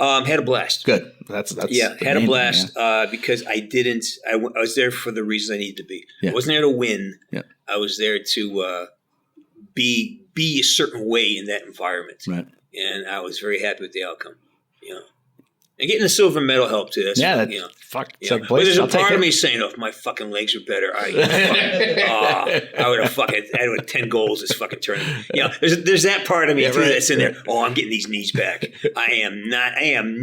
Had a blast. Good. That's yeah, had a blast because I was there for the reasons I needed to be. Yeah. I wasn't there to win. Yeah. I was there to be a certain way in that environment. Right. And I was very happy with the outcome. You know. And getting the silver medal helped too. That's yeah, you know. Fuck. Yeah. But there's a part of me saying, "Oh, if my fucking legs were better, I would have fucking I would have 10 goals this fucking tournament." You know, there's that part of me too that's in there. Oh, I'm getting these knees back. I am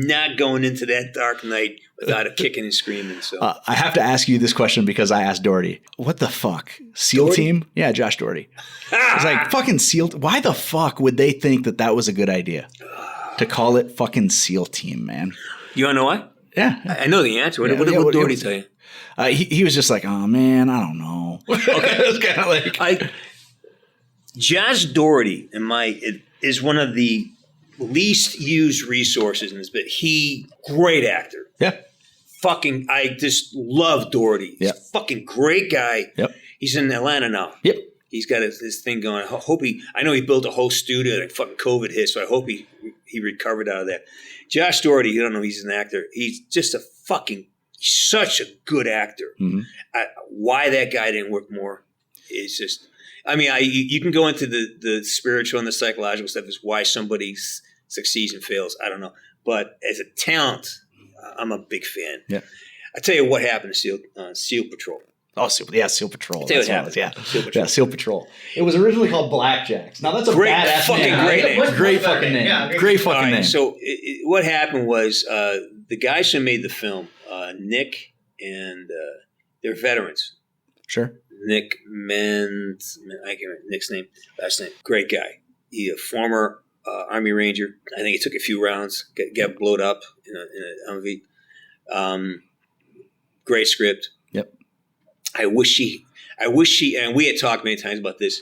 not going into that dark night without a kicking and screaming. So I have to ask you this question because I asked Doherty, "What the fuck, SEAL Doherty? team?" Yeah, Josh Doherty. It's like fucking SEAL. Why the fuck would they think that was a good idea to call it fucking SEAL team, man? You want to know why? Yeah. I know the answer. What did Doherty tell you? He was just like, "Oh man, I don't know." Okay, it was kind of like Josh Doherty is one of the least used resources in this bit. Great actor. Yeah. Fucking, I just love Doherty. He's Yep. a fucking great guy. Yep. He's in Atlanta now. Yep. He's got this thing going. I know he built a whole studio that fucking COVID hit, so I hope he recovered out of that. Josh Doherty, you don't know he's an actor. He's just such a good actor. Mm-hmm. Why that guy didn't work more is just, I mean, you can go into the spiritual and the psychological stuff is why somebody succeeds and fails. I don't know. But as a talent, I'm a big fan. Yeah. I tell you what happened to SEAL Patrol. Oh, SEAL Patrol. Tell you what That's what it happened. was, yeah. SEAL Patrol. Yeah, SEAL Patrol. It was originally called Blackjacks. Now that's a Great badass fucking name. great name. Great fucking name. Yeah, great All fucking right, name. so what happened was the guys who made the film, Nick and they're veterans. Sure. Nick I can't remember Nick's last name. Great guy. He a former Army Ranger. I think he took a few rounds, got blowed up in an Humvee. Great script. Yep. I wish he, and we had talked many times about this.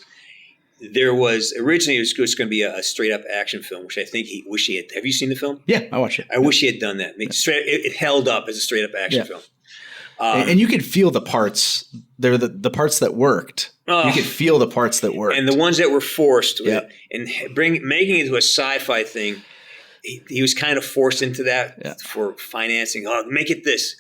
There was originally it was just going to be a straight up action film, which I think he had. Have you seen the film? Yeah, I watched it. I wish he had done that. It held up as a straight up action film. And you could feel the parts. They're the parts that worked. You could feel the parts that worked. And the ones that were forced. Yeah. And making it into a sci-fi thing, he was kind of forced into that for financing. Oh, make it this.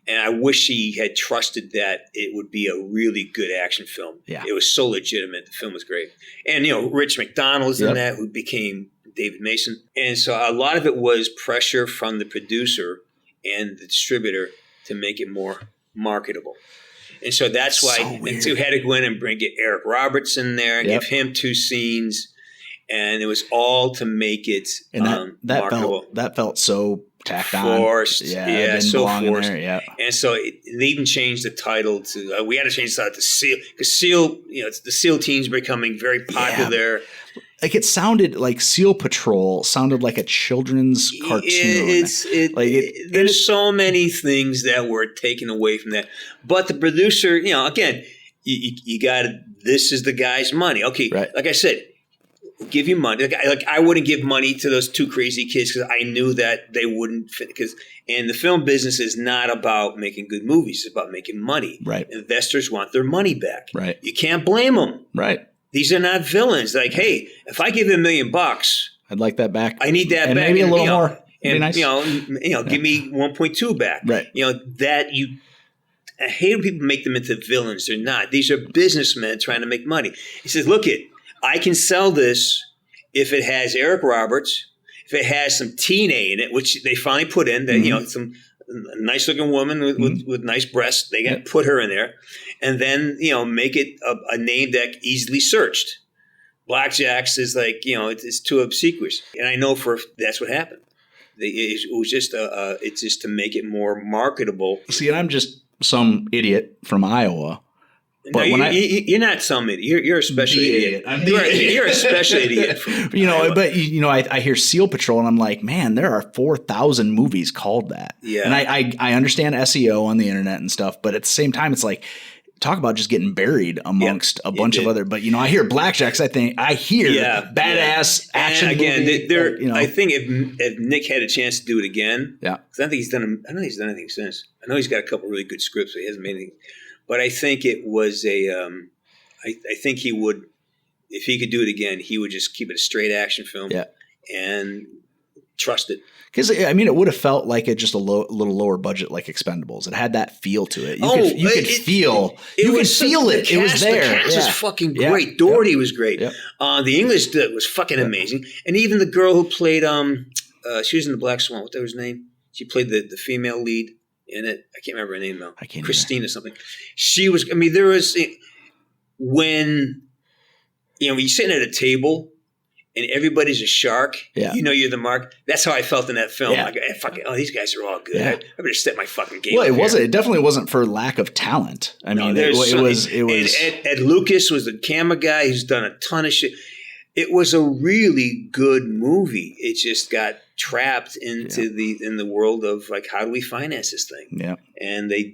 And I wish he had trusted that it would be a really good action film. Yeah. It was so legitimate. The film was great. And, Rich McDonald's in that, who became David Mason. And so a lot of it was pressure from the producer and the distributor to make it more marketable. And so that's why you had to go in and get Eric Roberts in there, give him 2 scenes. And it was all to make it marketable. That felt so tacked forced. on. Yeah, so forced. There, yeah. And so they even changed the title to we had to change the title to SEAL, because SEAL, the SEAL teams becoming very popular. Yeah. Like it sounded like SEAL Patrol sounded like a children's cartoon. There's so many things that were taken away from that. But the producer, again, you got this is the guy's money. Okay, right. Like I said, give you money. Like I wouldn't give money to those 2 crazy kids because I knew that they wouldn't fit. And the film business is not about making good movies; it's about making money. Right. Investors want their money back. Right. You can't blame them. Right. These are not villains. Like, hey, if I give you $1 million, I'd like that back. I need that and back. Maybe a little more. And nice. Give me 1.2 back. Right. I hate when people make them into villains. They're not. These are businessmen trying to make money. He says, look I can sell this if it has Eric Roberts, if it has some Tina in it, which they finally put in, that some nice looking woman with nice breasts. They got put her in there, and then make it a name that easily searched. Blackjacks is like it's too obsequious, and I know that's what happened. It was just it's just to make it more marketable. See, and I'm just some idiot from Iowa. But no, you're not some idiot. You're a special idiot. You're a special idiot. I hear SEAL Patrol and I'm like, man, there are 4,000 movies called that. Yeah. And I understand SEO on the internet and stuff, but at the same time, it's like, talk about just getting buried amongst a bunch of other. But I hear Blackjacks. I hear badass action. And again, movie, I think if Nick had a chance to do it again, because I don't think he's done anything since. I know he's got a couple really good scripts, but he hasn't made anything. But I think it was I think he would, if he could do it again, he would just keep it a straight action film and trust it. Because, I mean, it would have felt like just a little lower budget, like Expendables. It had that feel to it. You could feel it. It was there. The cast was fucking great. Doherty was great. Yep. The English was fucking amazing. And even the girl who played, she was in the Black Swan. What was her name? She played the female lead in it. I can't remember her name though. Christine or something. She was, I mean, there was, when you're sitting at a table and everybody's a shark, you know you're the mark. That's how I felt in that film. Like, these guys are all good. I better step my fucking game. Well, it definitely wasn't for lack of talent. I mean, it was. Ed Lucas was the camera guy. He's done a ton of shit. It was a really good movie. It just got trapped into the world of like, how do we finance this thing? Yeah, and they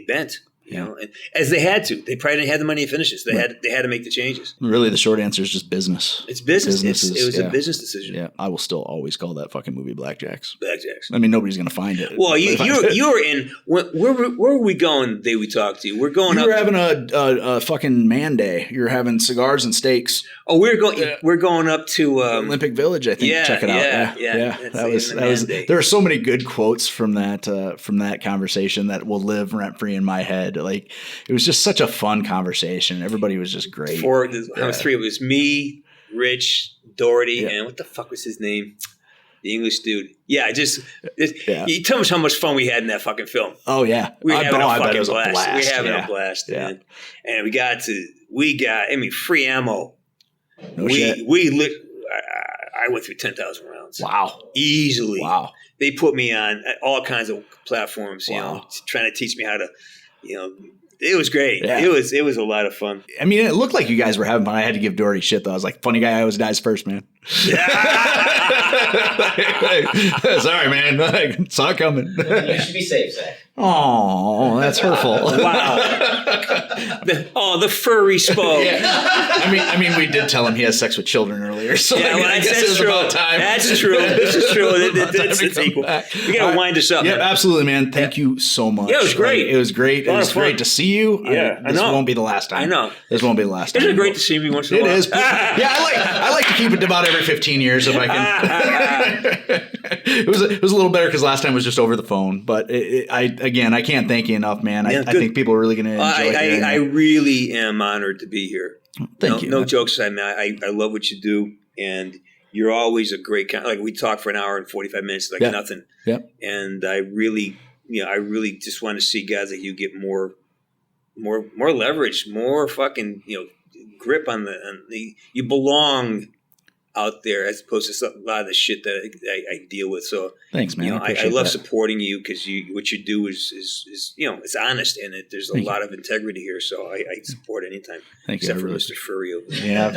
bent. You know, and as they had to. They probably didn't have the money to finish this. They had to make the changes. Really, the short answer is just business. It's business. It was a business decision. Yeah, I will still always call that fucking movie Blackjacks. Blackjacks. I mean, nobody's going to find it. Well, you were in. Where were we going the day we talked to you? We're going. You were having a fucking man day. You were having cigars and steaks. Oh, we're going up to Olympic Village. I think. Check it out. Yeah. That was. There are so many good quotes from that conversation that will live rent free in my head. Like, it was just such a fun conversation. Everybody was just great. I was three. It was me, Rich, Doherty, and what the fuck was his name? The English dude. Yeah, you tell us how much fun we had in that fucking film. Oh yeah, we were having a fucking blast. We were having a blast, man. And we got free ammo. No shit. I went through 10,000 rounds. Wow. Easily. Wow. They put me on all kinds of platforms, you know, trying to teach me how to, it was great. Yeah. It was a lot of fun. I mean, it looked like you guys were having fun. I had to give Doherty shit, though. I was like, funny guy always dies first, man. Sorry, man. I saw it coming. You should be safe, Zach. Oh, that's hurtful. Wow. The furry spoke. I mean, we did tell him he has sex with children earlier, so I guess it was true. about time. That's true. This is true. It's equal. We got to wind us up. Yeah, absolutely, man. Thank you so much. Yeah, it was great. It was great. It was great to see you. Yeah, this won't be the last time. I know. This won't be the last time. Isn't it great to see me once in a while? It is. Yeah, I like to keep it about every 15 years if I can. It was a little better because last time was just over the phone, but I can't thank you enough, man. I think people are really going to enjoy it. I really am honored to be here. Thank you. No jokes. I love what you do, and you're always a great like we talk for an hour and 45 minutes like nothing. Yep. And I really just want to see guys like you get more leverage, more fucking grip on the you belong out there as opposed to a lot of the shit that I deal with. So thanks, man. I love supporting you because what you do is it's honest and there's a lot of integrity here. So I support anytime. Thank you. Except for Mr. Furio. Yeah,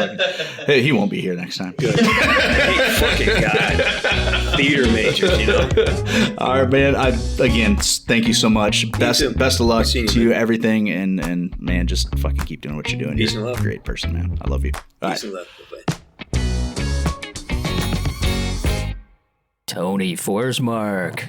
hey, he won't be here next time. Good. Hey, fucking God. Theater majors, All right, man. Again, thank you so much. Best of luck to you, everything, and man, just fucking keep doing what you're doing. Peace You're and love. a great person, man. I love you. Peace and love. Bye-bye. Tony Forsmark.